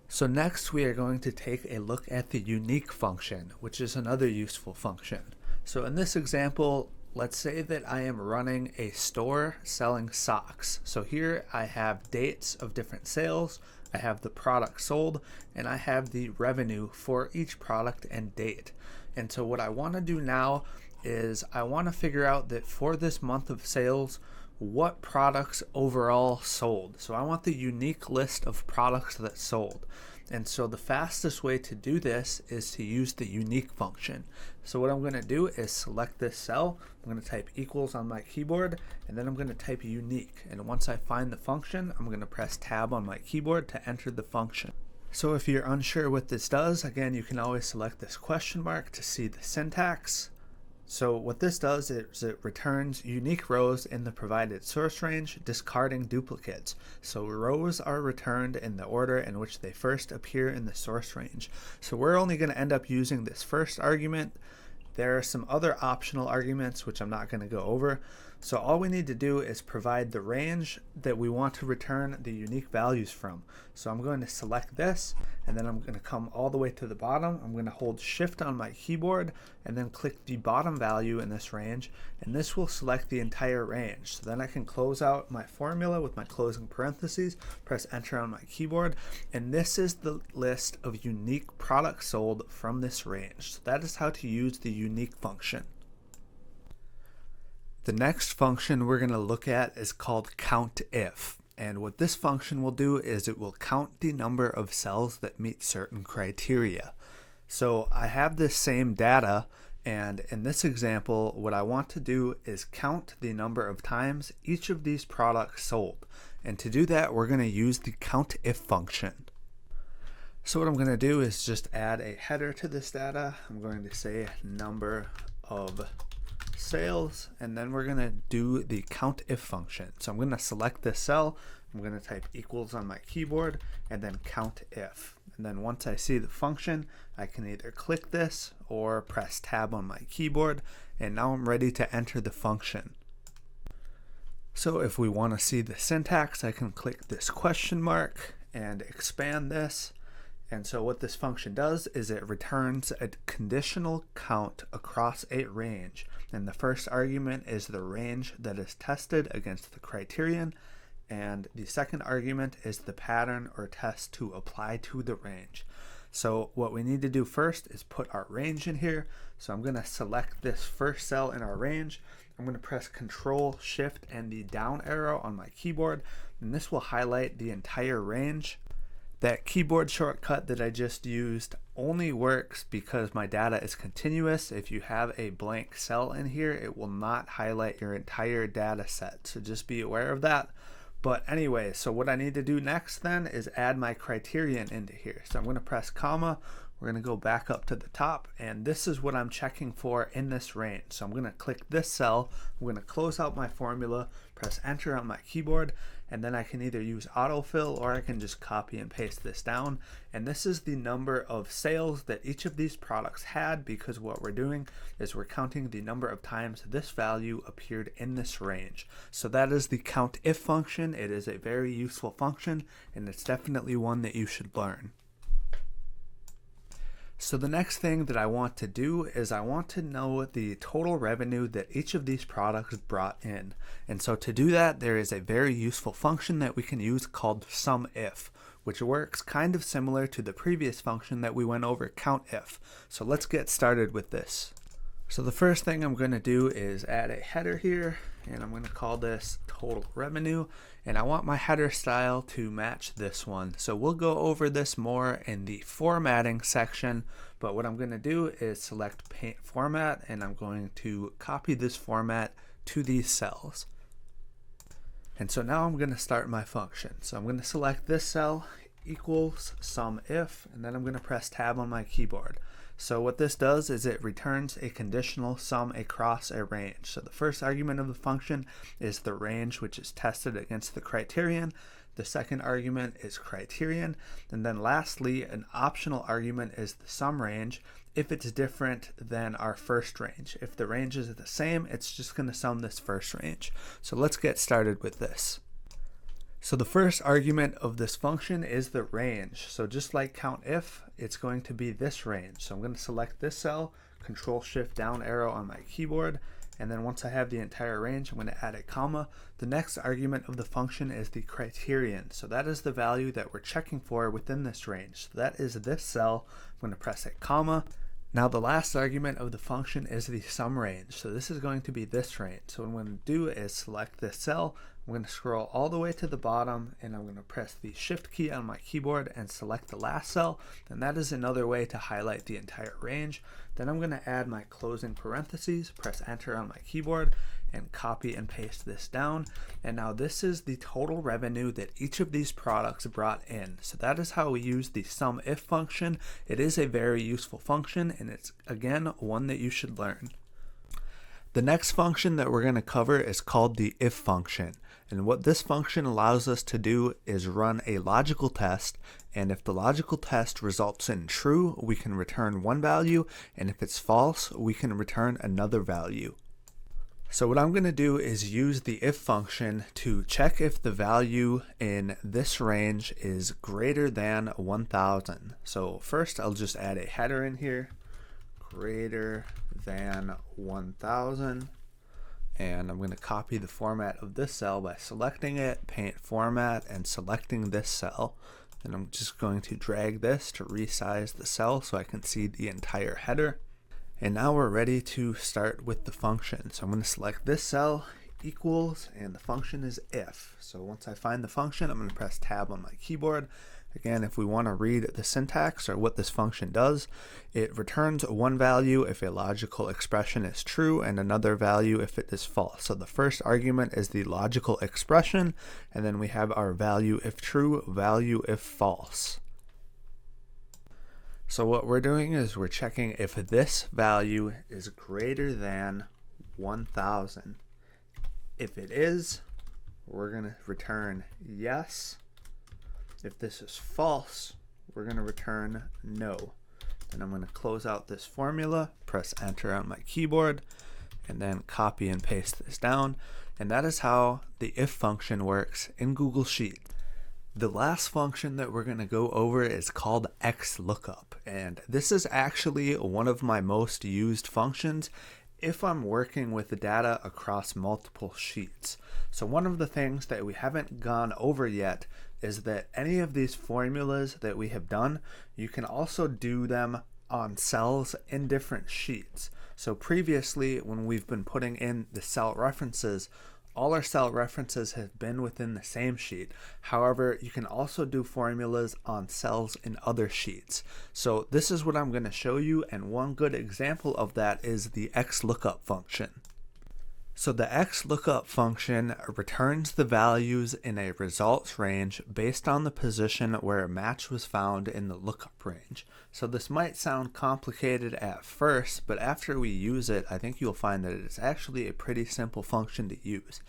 So next we are going to take a look at the unique function, which is another useful function. So in this example, let's say that I am running a store selling socks. So here I have dates of different sales, I have the product sold, and I have the revenue for each product and date. And so what I want to do now is I want to figure out that for this month of sales, what products overall sold. So I want the unique list of products that sold. And so the fastest way to do this is to use the unique function. So what I'm going to do is select this cell. I'm going to type equals on my keyboard, and then I'm going to type unique. And once I find the function, I'm going to press tab on my keyboard to enter the function. So if you're unsure what this does, again, you can always select this question mark to see the syntax. So what this does is it returns unique rows in the provided source range, discarding duplicates. So rows are returned in the order in which they first appear in the source range. So we're only going to end up using this first argument. There are some other optional arguments which I'm not going to go over. So all we need to do is provide the range that we want to return the unique values from. So I'm going to select this, and then I'm going to come all the way to the bottom. I'm going to hold shift on my keyboard and then click the bottom value in this range, and this will select the entire range. So then I can close out my formula with my closing parentheses, press enter on my keyboard, and this is the list of unique products sold from this range. So that is how to use the unique function. The next function we're going to look at is called COUNTIF, and what this function will do is it will count the number of cells that meet certain criteria. So I have this same data, and in this example what I want to do is count the number of times each of these products sold, and to do that we're going to use the COUNTIF function. So what I'm going to do is just add a header to this data. I'm going to say number of sales, and then we're going to do the COUNTIF function. So I'm going to select this cell, I'm going to type equals on my keyboard, and then COUNTIF. And then once I see the function, I can either click this or press tab on my keyboard, and now I'm ready to enter the function. So if we want to see the syntax, I can click this question mark and expand this. And so what this function does is it returns a conditional count across a range. And the first argument is the range that is tested against the criterion. And the second argument is the pattern or test to apply to the range. So what we need to do first is put our range in here. So I'm going to select this first cell in our range. I'm going to press Control, Shift, and the down arrow on my keyboard. And this will highlight the entire range. That keyboard shortcut that I just used only works because my data is continuous. If you have a blank cell in here, it will not highlight your entire data set. So just be aware of that. But anyway, so what I need to do next then is add my criterion into here. So I'm going to press comma. we're going to go back up to the top, and this is what I'm checking for in this range. So I'm going to click this cell, I'm going to close out my formula, press enter on my keyboard, and then I can either use autofill or I can just copy and paste this down. And this is the number of sales that each of these products had, because what we're doing is we're counting the number of times this value appeared in this range. So that is the COUNTIF function. It is a very useful function, and it's definitely one that you should learn. So the next thing that I want to do is I want to know the total revenue that each of these products brought in. And so to do that, there is a very useful function that we can use called SUMIF, which works kind of similar to the previous function that we went over, COUNTIF. So let's get started with this. So the first thing I'm going to do is add a header here, and I'm going to call this total revenue, and I want my header style to match this one. So we'll go over this more in the formatting section, but what I'm going to do is select paint format, and I'm going to copy this format to these cells. And so now I'm going to start my function. So I'm going to select this cell, equals SUMIF, and then I'm going to press tab on my keyboard. So what this does is it returns a conditional sum across a range. So the first argument of the function is the range, which is tested against the criterion. The second argument is criterion. And then lastly, an optional argument is the sum range if it's different than our first range. If the range is the same, it's just going to sum this first range. So let's get started with this. So the first argument of this function is the range. So just like COUNTIF, it's going to be this range. So I'm going to select this cell, Control Shift down arrow on my keyboard, and then once I have the entire range, I'm going to add a comma. The next argument of the function is the criterion. So that is the value that we're checking for within this range. So that is this cell. I'm going to press a comma. Now the last argument of the function is the sum range. So this is going to be this range. So what I'm going to do is select this cell. I'm going to scroll all the way to the bottom, and I'm going to press the shift key on my keyboard and select the last cell, and that is another way to highlight the entire range. Then I'm going to add my closing parentheses, press enter on my keyboard, and copy and paste this down. And now this is the total revenue that each of these products brought in. So that is how we use the SUMIF function. It is a very useful function, and it's again one that you should learn. The next function that we're going to cover is called the if function. And what this function allows us to do is run a logical test, and if the logical test results in true, we can return one value, and if it's false, we can return another value. So what I'm going to do is use the if function to check if the value in this range is greater than 1000. So first I'll just add a header in here, greater than 1000. And I'm going to copy the format of this cell by selecting it, paint format, and selecting this cell. And I'm just going to drag this to resize the cell so I can see the entire header. And now we're ready to start with the function. So I'm going to select this cell, equals, and the function is if. So once I find the function, I'm going to press tab on my keyboard. Again, if we want to read the syntax or what this function does, it returns one value if a logical expression is true and another value if it is false. So the first argument is the logical expression, and then we have our value if true, value if false. So what we're doing is we're checking if this value is greater than 1000. If it is, we're going to return yes. If this is false, we're going to return no. Then I'm going to close out this formula, press enter on my keyboard, and then copy and paste this down. And that is how the if function works in Google Sheets. The last function that we're going to go over is called XLOOKUP, and this is actually one of my most used functions if I'm working with the data across multiple sheets. So one of the things that we haven't gone over yet is that any of these formulas that we have done, you can also do them on cells in different sheets. So previously, when we've been putting in the cell references, all our cell references have been within the same sheet. However, you can also do formulas on cells in other sheets. So this is what I'm going to show you, and one good example of that is the XLOOKUP function. So the XLOOKUP function returns the values in a results range based on the position where a match was found in the lookup range. So this might sound complicated at first, but after we use it, I think you'll find that it's actually a pretty simple function to use.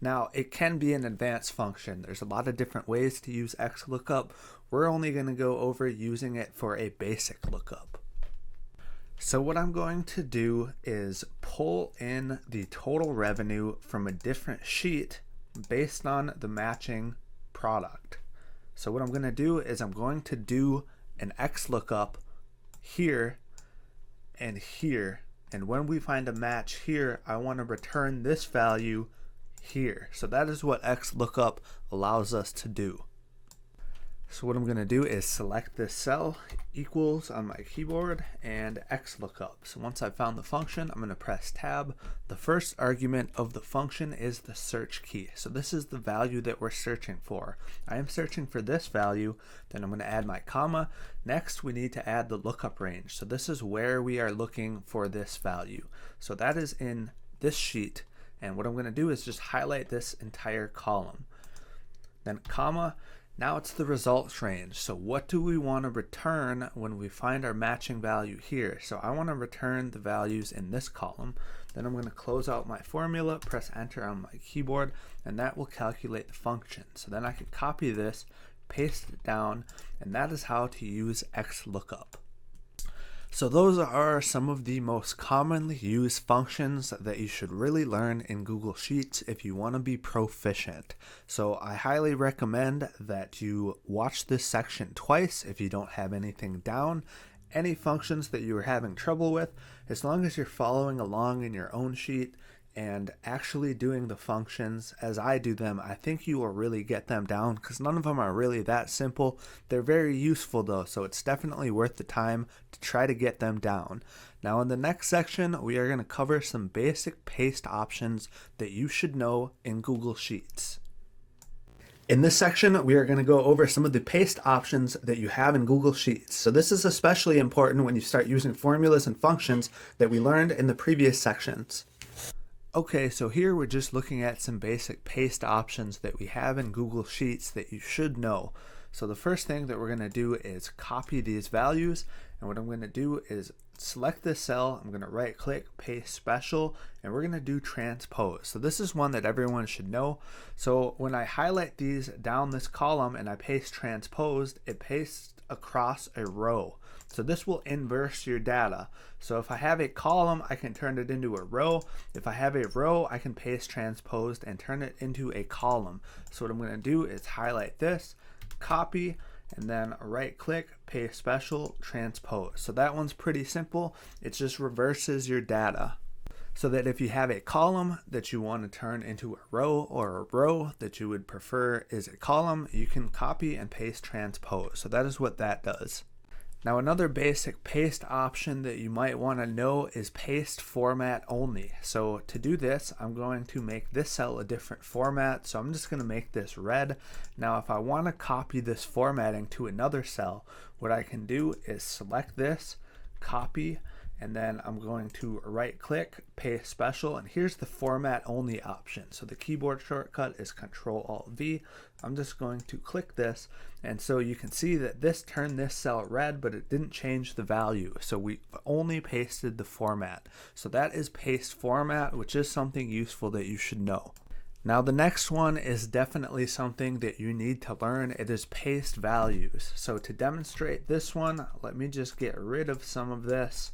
Now, it can be an advanced function. There's a lot of different ways to use XLOOKUP. We're only going to go over using it for a basic lookup. So what I'm going to do is pull in the total revenue from a different sheet based on the matching product. So what I'm going to do is I'm going to do an XLOOKUP here and here. And when we find a match here, I want to return this value here. So that is what XLOOKUP allows us to do. So what I'm going to do is select this cell equals on my keyboard and XLOOKUP. So once I've found the function, I'm going to press tab. The first argument of the function is the search key. So this is the value that we're searching for. I am searching for this value, then I'm going to add my comma. Next, we need to add the lookup range. So this is where we are looking for this value. So that is in this sheet. And what I'm going to do is just highlight this entire column. Then comma. Now it's the results range. So what do we want to return when we find our matching value here? So I want to return the values in this column. Then I'm going to close out my formula, press enter on my keyboard, and that will calculate the function. So then I can copy this, paste it down, and that is how to use XLOOKUP. So those are some of the most commonly used functions that you should really learn in Google Sheets if you want to be proficient. So I highly recommend that you watch this section twice if you don't have anything down. Any functions that you are having trouble with, as long as you're following along in your own sheet and actually doing the functions as I do them, I think you will really get them down because none of them are really that simple. They're very useful though, so it's definitely worth the time to try to get them down. Now in the next section, we are going to cover some basic paste options that you should know in Google Sheets. In this section, we are going to go over some of the paste options that you have in Google Sheets. So this is especially important when you start using formulas and functions that we learned in the previous sections. Okay, so here we're just looking at some basic paste options that we have in Google Sheets that you should know. So the first thing that we're going to do is copy these values, and what I'm going to do is select this cell, I'm going to right click, paste special, and we're going to do transpose. So this is one that everyone should know. So when I highlight these down this column and I paste transposed, it pastes across a row. So this will inverse your data. So if I have a column, I can turn it into a row. If I have a row, I can paste transposed and turn it into a column. So what I'm going to do is highlight this, copy, and then right click, paste special, transpose. So that one's pretty simple. It just reverses your data. So that if you have a column that you want to turn into a row, or a row that you would prefer is a column, you can copy and paste transpose. So that is what that does. Now another basic paste option that you might want to know is paste format only. So to do this, I'm going to make this cell a different format. So I'm just going to make this red. Now if I want to copy this formatting to another cell, what I can do is select this, copy, and then I'm going to right click, paste special, and here's the format only option. So the keyboard shortcut is Control-Alt-V. I'm just going to click this, and so you can see that this turned this cell red, but it didn't change the value. So we only pasted the format. So that is paste format, which is something useful that you should know. Now the next one is definitely something that you need to learn. It is paste values. So to demonstrate this one, let me just get rid of some of this.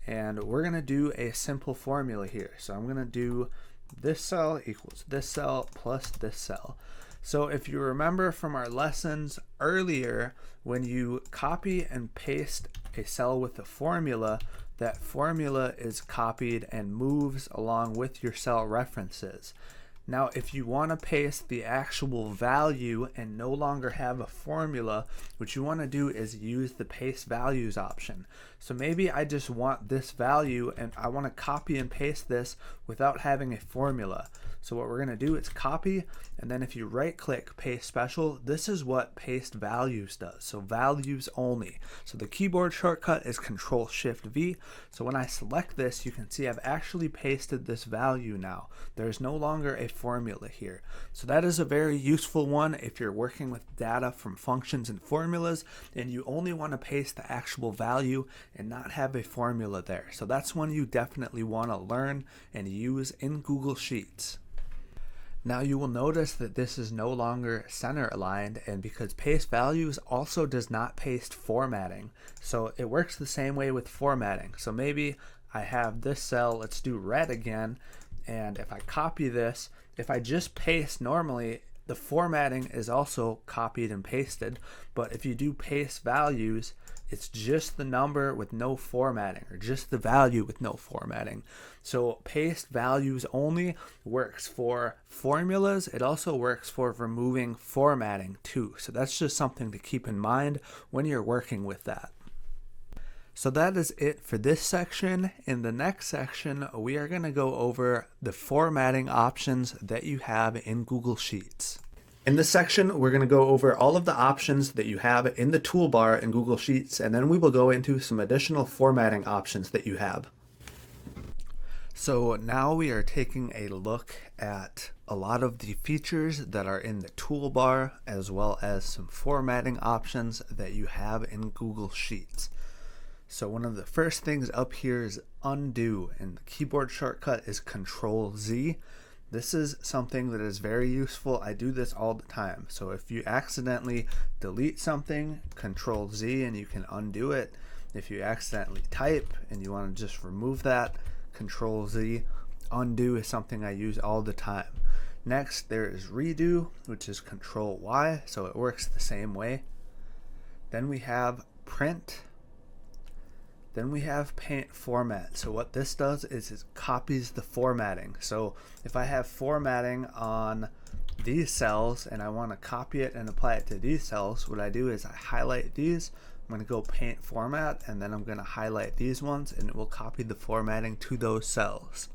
And we're going to do a simple formula here. So I'm going to do this cell equals this cell plus this cell. So if you remember from our lessons earlier, when you copy and paste a cell with a formula, that formula is copied and moves along with your cell references. Now, if you want to paste the actual value and no longer have a formula, what you want to do is use the paste values option. So maybe I just want this value and I want to copy and paste this without having a formula. So what we're going to do is copy, and then if you right click paste special, this is what paste values does. So values only. So the keyboard shortcut is Control Shift V. So when I select this, you can see I've actually pasted this value now. There's no longer a formula here. So that is a very useful one if you're working with data from functions and formulas and you only want to paste the actual value and not have a formula there. So that's one you definitely want to learn and use in Google Sheets. Now you will notice that this is no longer center aligned, and because paste values also does not paste formatting. So it works the same way with formatting. So maybe I have this cell, let's do red again, and if I copy this, if I just paste normally, the formatting is also copied and pasted, but if you do paste values, it's just the number with no formatting, or just the value with no formatting. So paste values only works for formulas. It also works for removing formatting too. So that's just something to keep in mind when you're working with that. So that is it for this section. In the next section, we are going to go over the formatting options that you have in Google Sheets. In this section, we're going to go over all of the options that you have in the toolbar in Google Sheets, and then we will go into some additional formatting options that you have. So now we are taking a look at a lot of the features that are in the toolbar, as well as some formatting options that you have in Google Sheets. So one of the first things up here is undo, and the keyboard shortcut is Control Z. This is something that is very useful. I do this all the time. So if you accidentally delete something, Control Z and you can undo it. If you accidentally type and you want to just remove that, Control Z. Undo is something I use all the time. Next, there is redo, which is Control Y, so it works the same way. Then we have print. Then we have paint format. So what this does is it copies the formatting. So if I have formatting on these cells and I want to copy it and apply it to these cells, what I do is I highlight these. I'm going to go paint format, and then I'm going to highlight these ones, and it will copy the formatting to those cells.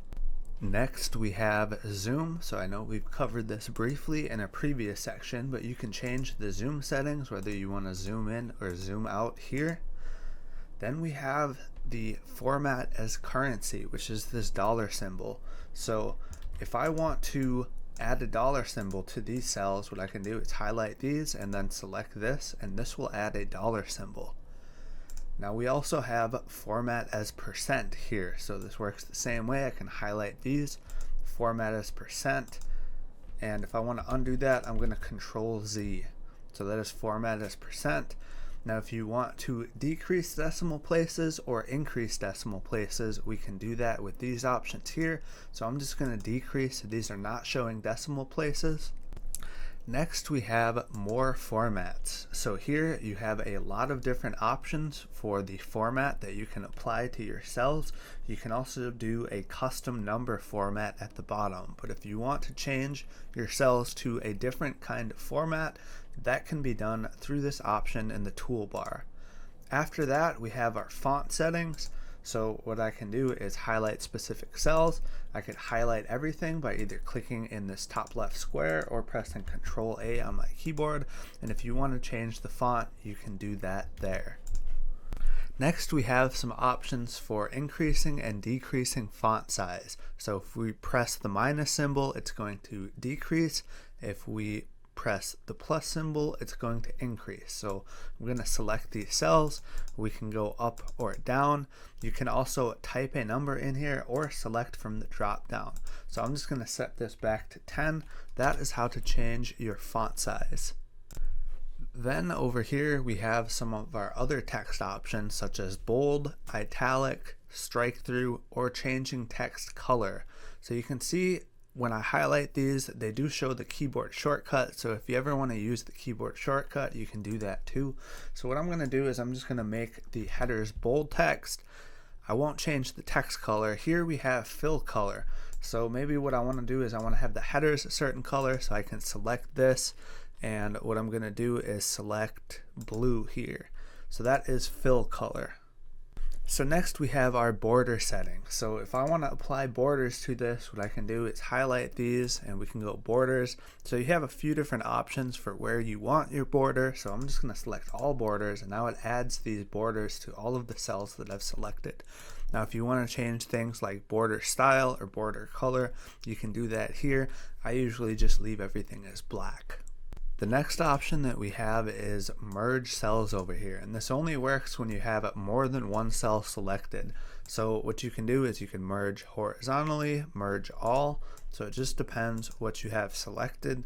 Next we have zoom. So I know we've covered this briefly in a previous section, but you can change the zoom settings whether you want to zoom in or zoom out here. Then we have the format as currency, which is this dollar symbol. So if I want to add a dollar symbol to these cells, what I can do is highlight these and then select this, and this will add a dollar symbol. Now we also have format as percent here. So this works the same way. I can highlight these, format as percent, and if I want to undo that, I'm going to Control Z. So that is format as percent. Now if you want to decrease decimal places or increase decimal places, we can do that with these options here. So I'm just going to decrease. These are not showing decimal places. Next we have more formats. So here you have a lot of different options for the format that you can apply to your cells. You can also do a custom number format at the bottom, but if you want to change your cells to a different kind of format, that can be done through this option in the toolbar. After that, we have our font settings. So what I can do is highlight specific cells. I could highlight everything by either clicking in this top left square or pressing Control A on my keyboard. And if you want to change the font, you can do that there. Next, we have some options for increasing and decreasing font size. So if we press the minus symbol, it's going to decrease. If we press the plus symbol, it's going to increase. So I'm going to select these cells. We can go up or down. You can also type a number in here or select from the drop down. So I'm just going to set this back to 10. That is how to change your font size. Then over here we have some of our other text options, such as bold, italic, strike through, or changing text color. So you can see when I highlight these, they do show the keyboard shortcut. So if you ever want to use the keyboard shortcut, you can do that too. So what I'm going to do is I'm just going to make the headers bold text. I won't change the text color. Here we have fill color. So maybe what I want to do is I want to have the headers a certain color, so I can select this, and what I'm going to do is select blue here. So that is fill color. So next we have our border settings. So if I want to apply borders to this, what I can do is highlight these and we can go borders. So you have a few different options for where you want your border. So I'm just going to select all borders, and now it adds these borders to all of the cells that I've selected. Now if you want to change things like border style or border color, you can do that here. I usually just leave everything as black. The next option that we have is merge cells over here, and this only works when you have more than one cell selected. So what you can do is you can merge horizontally, merge all, so it just depends what you have selected.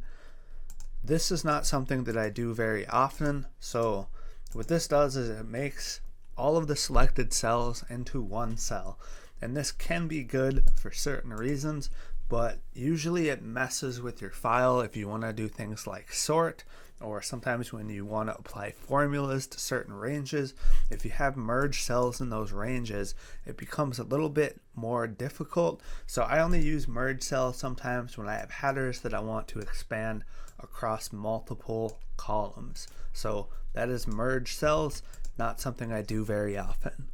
This is not something that I do very often, so what this does is it makes all of the selected cells into one cell, and this can be good for certain reasons, but usually it messes with your file if you want to do things like sort, or sometimes when you want to apply formulas to certain ranges. If you have merged cells in those ranges, it becomes a little bit more difficult. So I only use merge cells sometimes when I have headers that I want to expand across multiple columns. So that is merge cells, not something I do very often.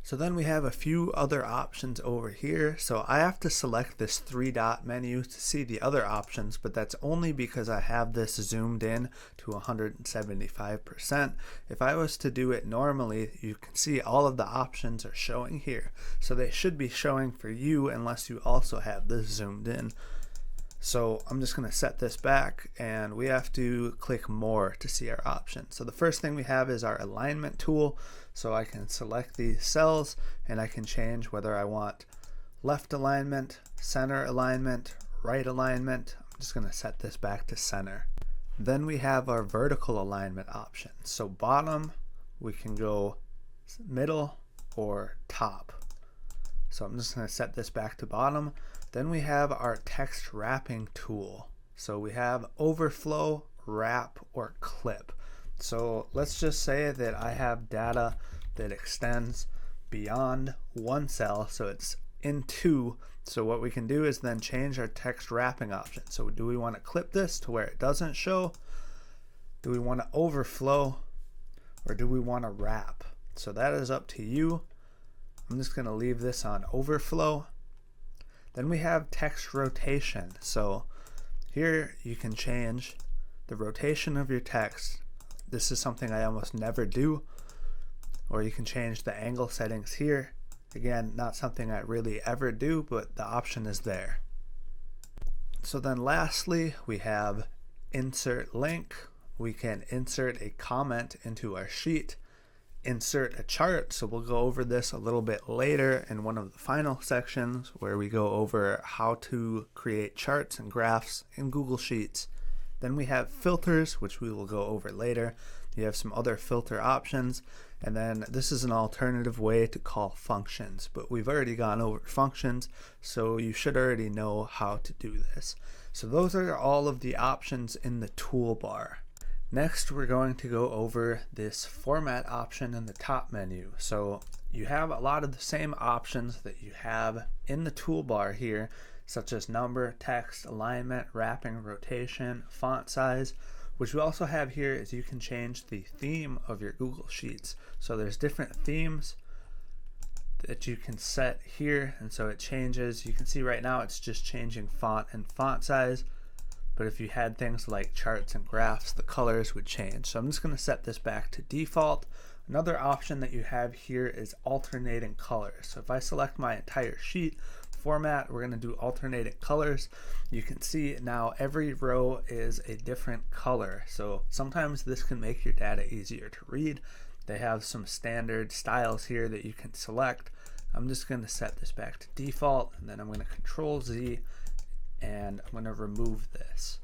So then we have a few other options over here. So I have to select this 3-dot menu to see the other options, but that's only because I have this zoomed in to 175%. If I was to do it normally, you can see all of the options are showing here. So they should be showing for you unless you also have this zoomed in. So I'm just going to set this back, and we have to click more to see our options. So the first thing we have is our alignment tool. So I can select these cells and I can change whether I want left alignment, center alignment, right alignment. I'm just going to set this back to center. Then we have our vertical alignment option. So bottom, we can go middle or top. So I'm just going to set this back to bottom. Then we have our text wrapping tool. So we have overflow, wrap, or clip. So let's just say that I have data that extends beyond one cell, so it's in two. So what we can do is then change our text wrapping option. So do we want to clip this to where it doesn't show? Do we want to overflow, or do we want to wrap? So that is up to you. I'm just going to leave this on overflow. Then we have text rotation. So here you can change the rotation of your text. This is something I almost never do. Or you can change the angle settings here. Again, not something I really ever do, but the option is there. So then lastly, we have insert link. We can insert a comment into our sheet, insert a chart. So we'll go over this a little bit later in one of the final sections where we go over how to create charts and graphs in Google Sheets. Then we have filters, which we will go over later. You have some other filter options, and then this is an alternative way to call functions, but we've already gone over functions, so you should already know how to do this. So those are all of the options in the toolbar. Next, we're going to go over this format option in the top menu. So you have a lot of the same options that you have in the toolbar here, such as number, text, alignment, wrapping, rotation, font size. What you also have here is you can change the theme of your Google Sheets. So there's different themes that you can set here, and so it changes. You can see right now it's just changing font and font size, but if you had things like charts and graphs, the colors would change. So I'm just going to set this back to default. Another option that you have here is alternating colors. So if I select my entire sheet format, we're going to do alternating colors. You can see now every row is a different color. So sometimes this can make your data easier to read. They have some standard styles here that you can select. I'm just going to set this back to default, and then I'm going to Control Z, and I'm going to remove this.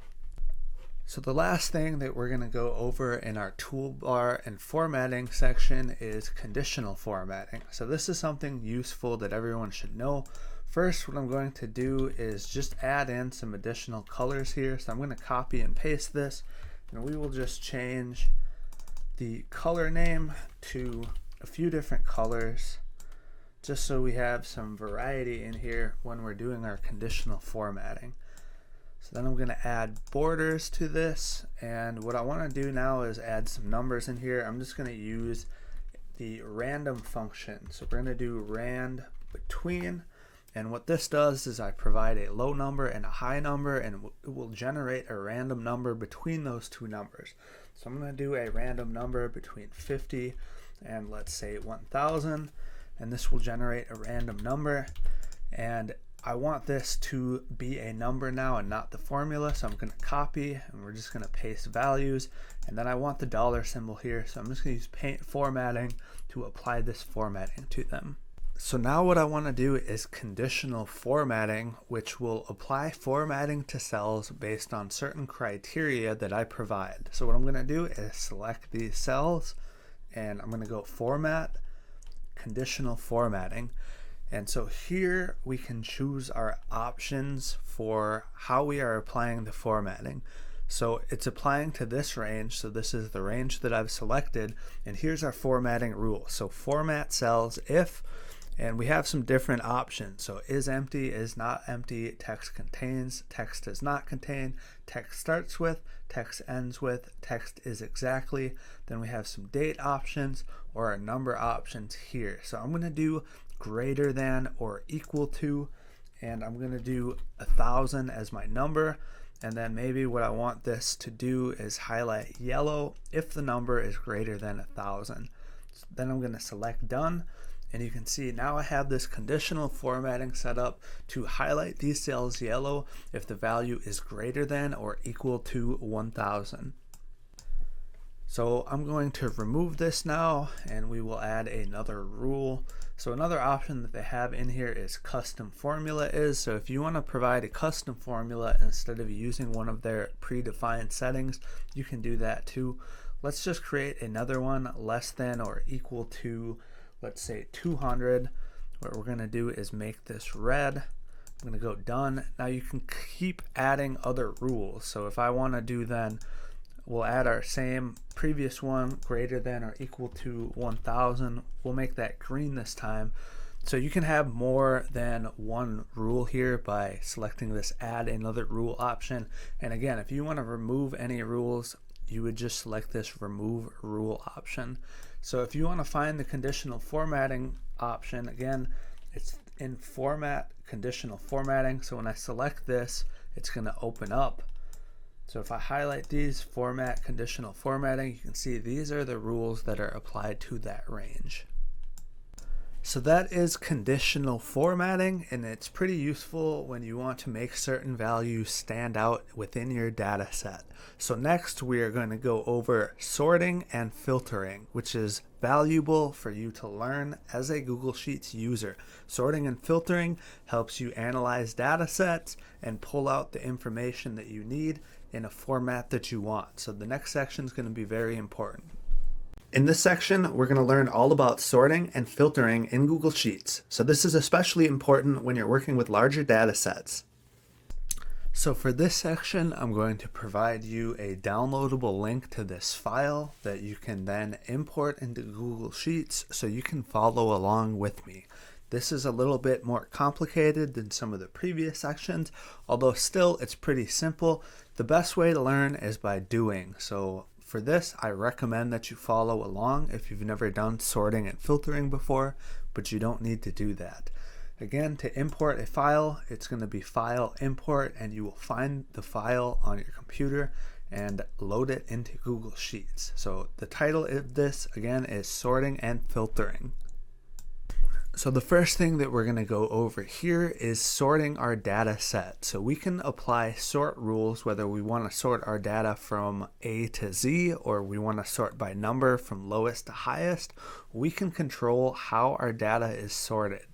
So the last thing that we're going to go over in our toolbar and formatting section is conditional formatting. So this is something useful that everyone should know. First, what I'm going to do is just add in some additional colors here. So I'm going to copy and paste this, and we will just change the color name to a few different colors, just so we have some variety in here when we're doing our conditional formatting. So then I'm going to add borders to this, and what I want to do now is add some numbers in here. I'm just going to use the random function. So we're going to do rand between, and what this does is I provide a low number and a high number, and it will generate a random number between those two numbers. So I'm going to do a random number between 50 and let's say 1000, and this will generate a random number, and I want this to be a number now and not the formula, so I'm going to copy and we're just going to paste values, and then I want the dollar symbol here, so I'm just going to use paint formatting to apply this formatting to them. So now what I want to do is conditional formatting, which will apply formatting to cells based on certain criteria that I provide. So what I'm going to do is select these cells and I'm going to go format, conditional formatting. And so here we can choose our options for how we are applying the formatting. So it's applying to this range, so this is the range that I've selected, and here's our formatting rule. So format cells if, and we have some different options. So is empty, is not empty, text contains, text does not contain, text starts with, text ends with, text is exactly. Then we have some date options or our number options here. So I'm going to do greater than or equal to, and I'm going to do 1000 as my number, and then maybe what I want this to do is highlight yellow if the number is greater than 1000. So then I'm going to select done, and you can see now I have this conditional formatting set up to highlight these cells yellow if the value is greater than or equal to 1000. So I'm going to remove this now, and we will add another rule. So another option that they have in here is custom formula is. So if you want to provide a custom formula instead of using one of their predefined settings, you can do that too. Let's just create another one less than or equal to, let's say 200. What we're going to do is make this red. I'm going to go done. Now you can keep adding other rules. So if I want to do then, we'll add our same previous one, greater than or equal to 1000. We'll make that green this time. So you can have more than one rule here by selecting this add another rule option. And again, if you want to remove any rules, you would just select this remove rule option. So if you want to find the conditional formatting option, again, it's in format, conditional formatting. So when I select this, it's going to open up. So if I highlight these, format, conditional formatting, you can see these are the rules that are applied to that range. So that is conditional formatting, and it's pretty useful when you want to make certain values stand out within your data set. So next we are going to go over sorting and filtering, which is valuable for you to learn as a Google Sheets user. Sorting and filtering helps you analyze data sets and pull out the information that you need in a format that you want. So the next section is going to be very important. In this section, we're going to learn all about sorting and filtering in Google Sheets. So this is especially important when you're working with larger data sets. So for this section, I'm going to provide you a downloadable link to this file that you can then import into Google Sheets so you can follow along with me. This is a little bit more complicated than some of the previous sections, although still it's pretty simple. The best way to learn is by doing. So for this, I recommend that you follow along if you've never done sorting and filtering before, but you don't need to do that. Again, to import a file, it's going to be File, Import, and you will find the file on your computer and load it into Google Sheets. So the title of this, again, is Sorting and Filtering. So the first thing that we're going to go over here is sorting our data set. So we can apply sort rules whether we want to sort our data from A to Z or we want to sort by number from lowest to highest. We can control how our data is sorted.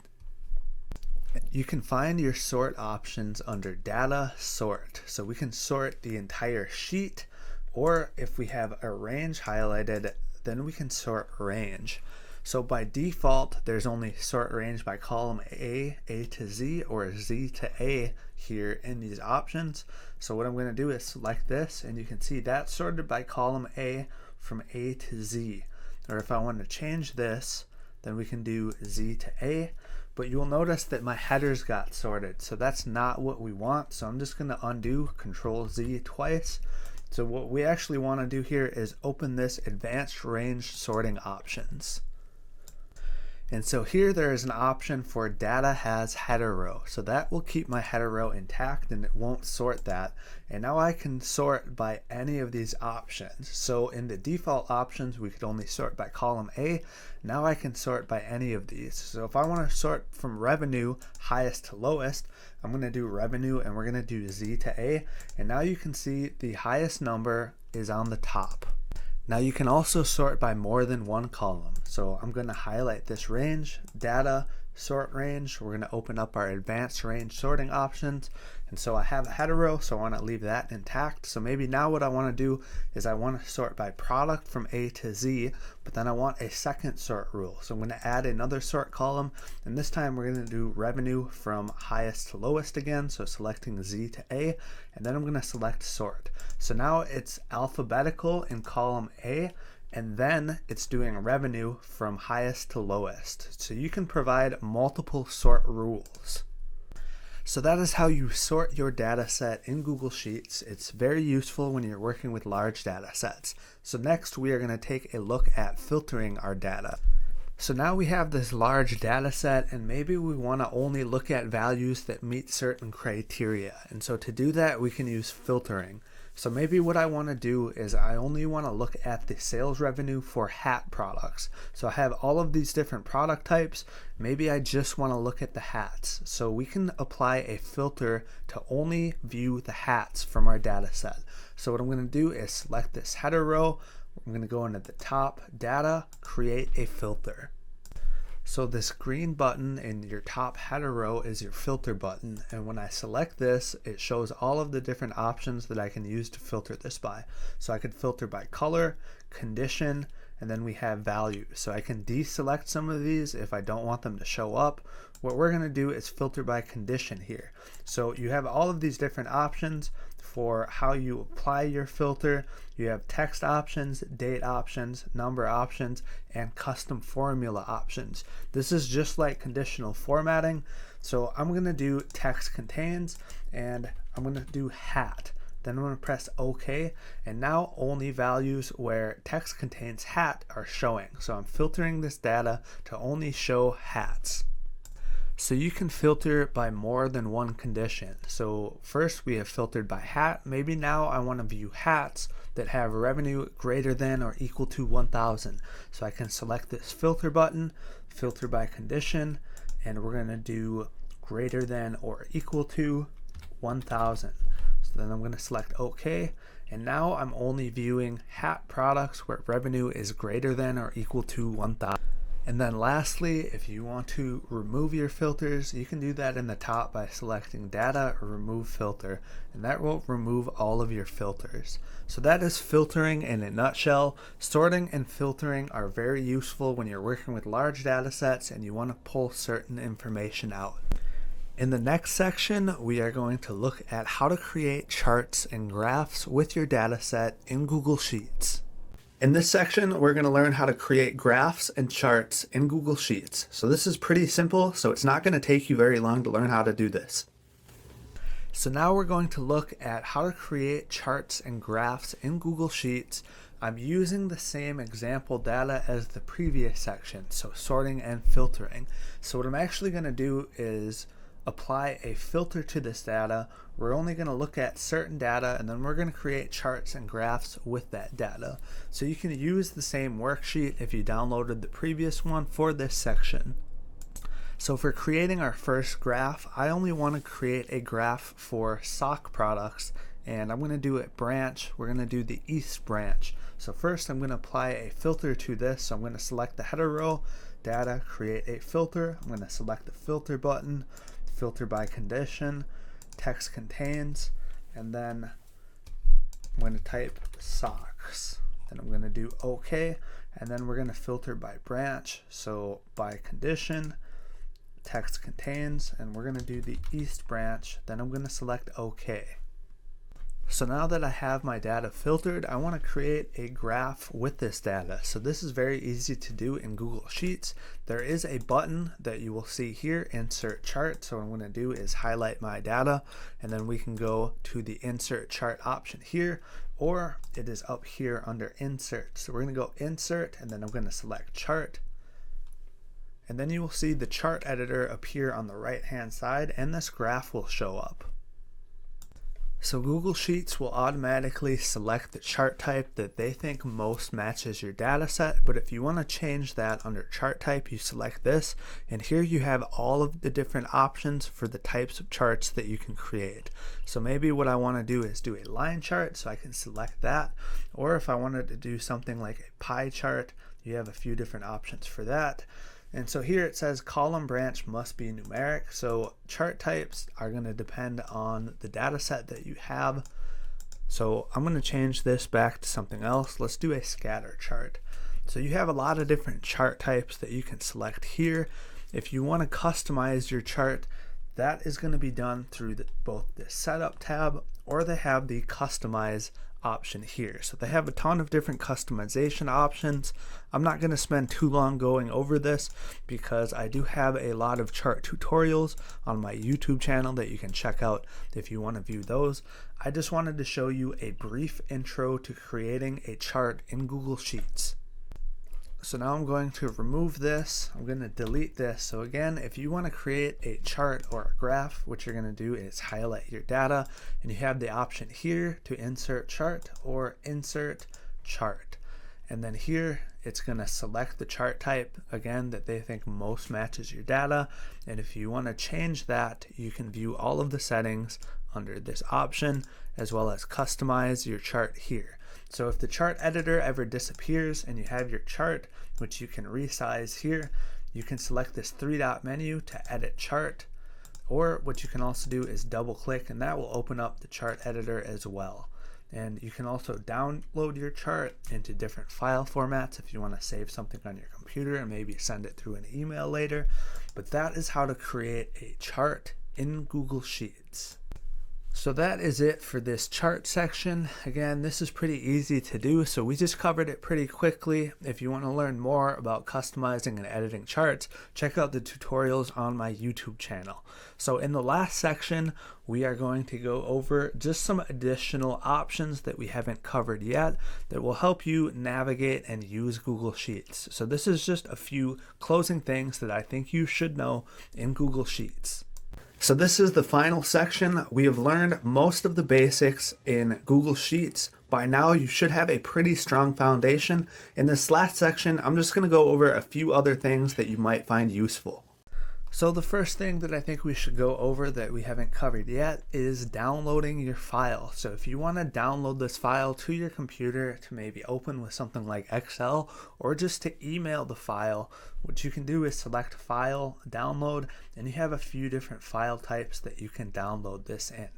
You can find your sort options under Data, Sort. So we can sort the entire sheet, or if we have a range highlighted, then we can sort range. So by default, there's only sort range by column A to Z, or Z to A here in these options. So what I'm going to do is select this, and you can see that's sorted by column A from A to Z. Or if I want to change this, then we can do Z to A. But you'll notice that my headers got sorted, so that's not what we want. So I'm just going to undo Control Z twice. So what we actually want to do here is open this advanced range sorting options. And so here there is an option for data has header row. So that will keep my header row intact and it won't sort that. And now I can sort by any of these options. So in the default options, we could only sort by column A. Now I can sort by any of these. So if I want to sort from revenue highest to lowest, I'm going to do revenue and we're going to do Z to A. And now you can see the highest number is on the top. Now you can also sort by more than one column. So I'm going to highlight this range, data, sort range. We're going to open up our advanced range sorting options. And so I have a header row, so I want to leave that intact. So maybe now what I want to do is I want to sort by product from A to Z, but then I want a second sort rule. So I'm going to add another sort column, and this time we're going to do revenue from highest to lowest again. So selecting Z to A, and then I'm going to select sort. So now it's alphabetical in column A, and then it's doing revenue from highest to lowest. So you can provide multiple sort rules. So that is how you sort your data set in Google Sheets. It's very useful when you're working with large data sets. So next we are going to take a look at filtering our data. So now we have this large data set and maybe we want to only look at values that meet certain criteria. And so to do that we can use filtering. So maybe what I want to do is I only want to look at the sales revenue for hat products. So I have all of these different product types. Maybe I just want to look at the hats. So we can apply a filter to only view the hats from our data set. So what I'm going to do is select this header row. I'm going to go into the top, data, create a filter. So this green button in your top header row is your filter button, and when I select this it shows all of the different options that I can use to filter this by. So I could filter by color, condition, and then we have value. So I can deselect some of these if I don't want them to show up. What we're going to do is filter by condition here. So you have all of these different options for how you apply your filter. You have text options, date options, number options, and custom formula options. This is just like conditional formatting. So I'm going to do text contains and I'm going to do hat. Then I'm going to press OK, and now only values where text contains hat are showing. So I'm filtering this data to only show hats. So you can filter by more than one condition. So first we have filtered by hat. Maybe now I want to view hats that have revenue greater than or equal to 1,000. So I can select this filter button, filter by condition, and we're going to do greater than or equal to 1,000. So then I'm going to select OK, and now I'm only viewing hat products where revenue is greater than or equal to 1,000. And then lastly, if you want to remove your filters, you can do that in the top by selecting data or remove filter, and that will remove all of your filters. So that is filtering in a nutshell. Sorting and filtering are very useful when you're working with large data sets and you want to pull certain information out. In the next section, we are going to look at how to create charts and graphs with your data set in Google Sheets. In this section, we're going to learn how to create graphs and charts in Google Sheets. So this is pretty simple, so it's not going to take you very long to learn how to do this. So now we're going to look at how to create charts and graphs in Google Sheets. I'm using the same example data as the previous section, so sorting and filtering. So what I'm actually going to do is apply a filter to this data. We're only going to look at certain data and then we're going to create charts and graphs with that data. So you can use the same worksheet if you downloaded the previous one for this section. So for creating our first graph, I only want to create a graph for sock products, and I'm going to do it branch. We're going to do the east branch. So first I'm going to apply a filter to this. So I'm going to select the header row, data, create a filter. I'm going to select the filter button, filter by condition, text contains, and then I'm going to type socks. Then I'm going to do OK, and then we're going to filter by branch. So by condition, text contains, and we're going to do the east branch. Then I'm going to select OK. So now that I have my data filtered, I want to create a graph with this data. So this is very easy to do in Google Sheets. There is a button that you will see here, Insert Chart. So what I'm going to do is highlight my data, and then we can go to the Insert Chart option here, or it is up here under Insert. So we're going to go Insert, and then I'm going to select Chart. and then you will see the chart editor appear on the right hand side and this graph will show up. So Google Sheets will automatically select the chart type that they think most matches your data set, but if you want to change that under chart type, you select this, and here you have all of the different options for the types of charts that you can create. So maybe what I want to do is do a line chart, so I can select that, or if I wanted to do something like a pie chart, you have a few different options for that. And so here it says column branch must be numeric. So chart types are going to depend on the data set that you have. So I'm going to change this back to something else. Let's do a scatter chart. So you have a lot of different chart types that you can select here. If you want to customize your chart, that is going to be done through both the setup tab, or they have the customize option here. So they have a ton of different customization options. I'm not going to spend too long going over this because I do have a lot of chart tutorials on my YouTube channel that you can check out if you want to view those. I just wanted to show you a brief intro to creating a chart in Google Sheets. So now I'm going to remove this. I'm going to delete this. So again, if you want to create a chart or a graph, what you're going to do is highlight your data, and you have the option here to insert chart or insert chart. And then here it's going to select the chart type again that they think most matches your data. And if you want to change that, you can view all of the settings under this option, as well as customize your chart here. So if the chart editor ever disappears and you have your chart, which you can resize here, you can select this three-dot menu to edit chart, or what you can also do is double click and that will open up the chart editor as well. And you can also download your chart into different file formats if you want to save something on your computer and maybe send it through an email later. But that is how to create a chart in Google Sheets. So that is it for this chart section. Again, this is pretty easy to do, so we just covered it pretty quickly. If you want to learn more about customizing and editing charts, check out the tutorials on my YouTube channel. So in the last section, we are going to go over just some additional options that we haven't covered yet that will help you navigate and use Google Sheets. So this is just a few closing things that I think you should know in Google Sheets. So this is the final section. We have learned most of the basics in Google Sheets. By now you should have a pretty strong foundation. In this last section, I'm just going to go over a few other things that you might find useful. So the first thing that I think we should go over that we haven't covered yet is downloading your file. So if you want to download this file to your computer to maybe open with something like Excel, or just to email the file, what you can do is select File, Download, and you have a few different file types that you can download this in.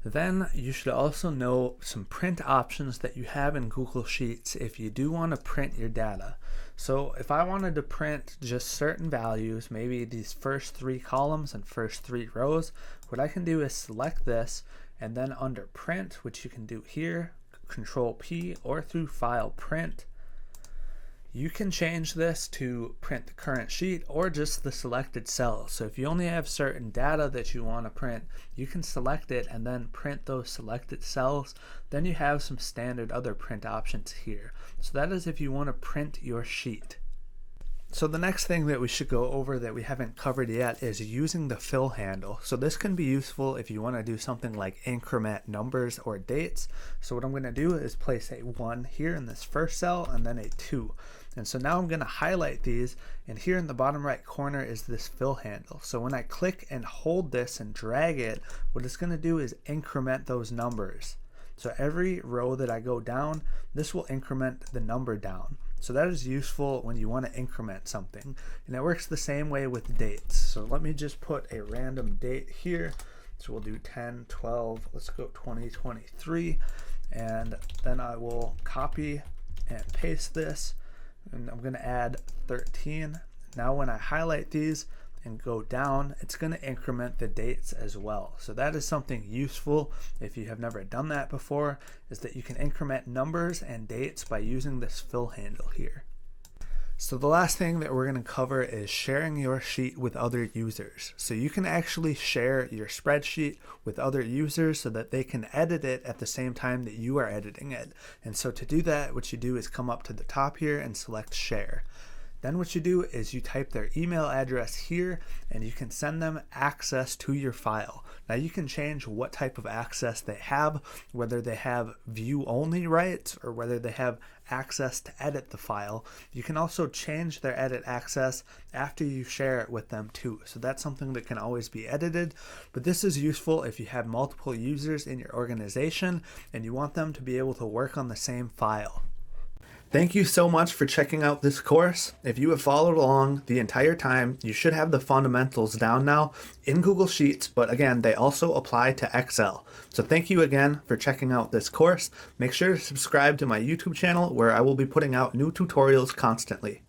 Then you should also know some print options that you have in Google Sheets if you do want to print your data. So if I wanted to print just certain values, maybe these first three columns and first three rows, what I can do is select this, and then under print, which you can do here, Control P, or through File Print, you can change this to print the current sheet or just the selected cells. So if you only have certain data that you want to print, you can select it and then print those selected cells. Then you have some standard other print options here. So that is if you want to print your sheet. So the next thing that we should go over that we haven't covered yet is using the fill handle. So this can be useful if you want to do something like increment numbers or dates. So what I'm going to do is place a 1 here in this first cell and then a 2. And so now I'm going to highlight these, and here in the bottom right corner is this fill handle. So when I click and hold this and drag it, what it's going to do is increment those numbers. So every row that I go down, this will increment the number down. So that is useful when you want to increment something. And it works the same way with dates. So let me just put a random date here. So we'll do 10, 12, let's go 2023. And then I will copy and paste this. And I'm going to add 13. Now when I highlight these and go down, it's going to increment the dates as well. So that is something useful if you have never done that before, is that you can increment numbers and dates by using this fill handle here. So the last thing that we're going to cover is sharing your sheet with other users. So you can actually share your spreadsheet with other users so that they can edit it at the same time that you are editing it. And so to do that, what you do is come up to the top here and select share. Then what you do is you type their email address here and you can send them access to your file. Now you can change what type of access they have, whether they have view only rights or whether they have access to edit the file. You can also change their edit access after you share it with them too. So that's something that can always be edited, but this is useful if you have multiple users in your organization and you want them to be able to work on the same file. Thank you so much for checking out this course. If you have followed along the entire time, you should have the fundamentals down now in Google Sheets, but again, they also apply to Excel. So thank you again for checking out this course. Make sure to subscribe to my YouTube channel where I will be putting out new tutorials constantly.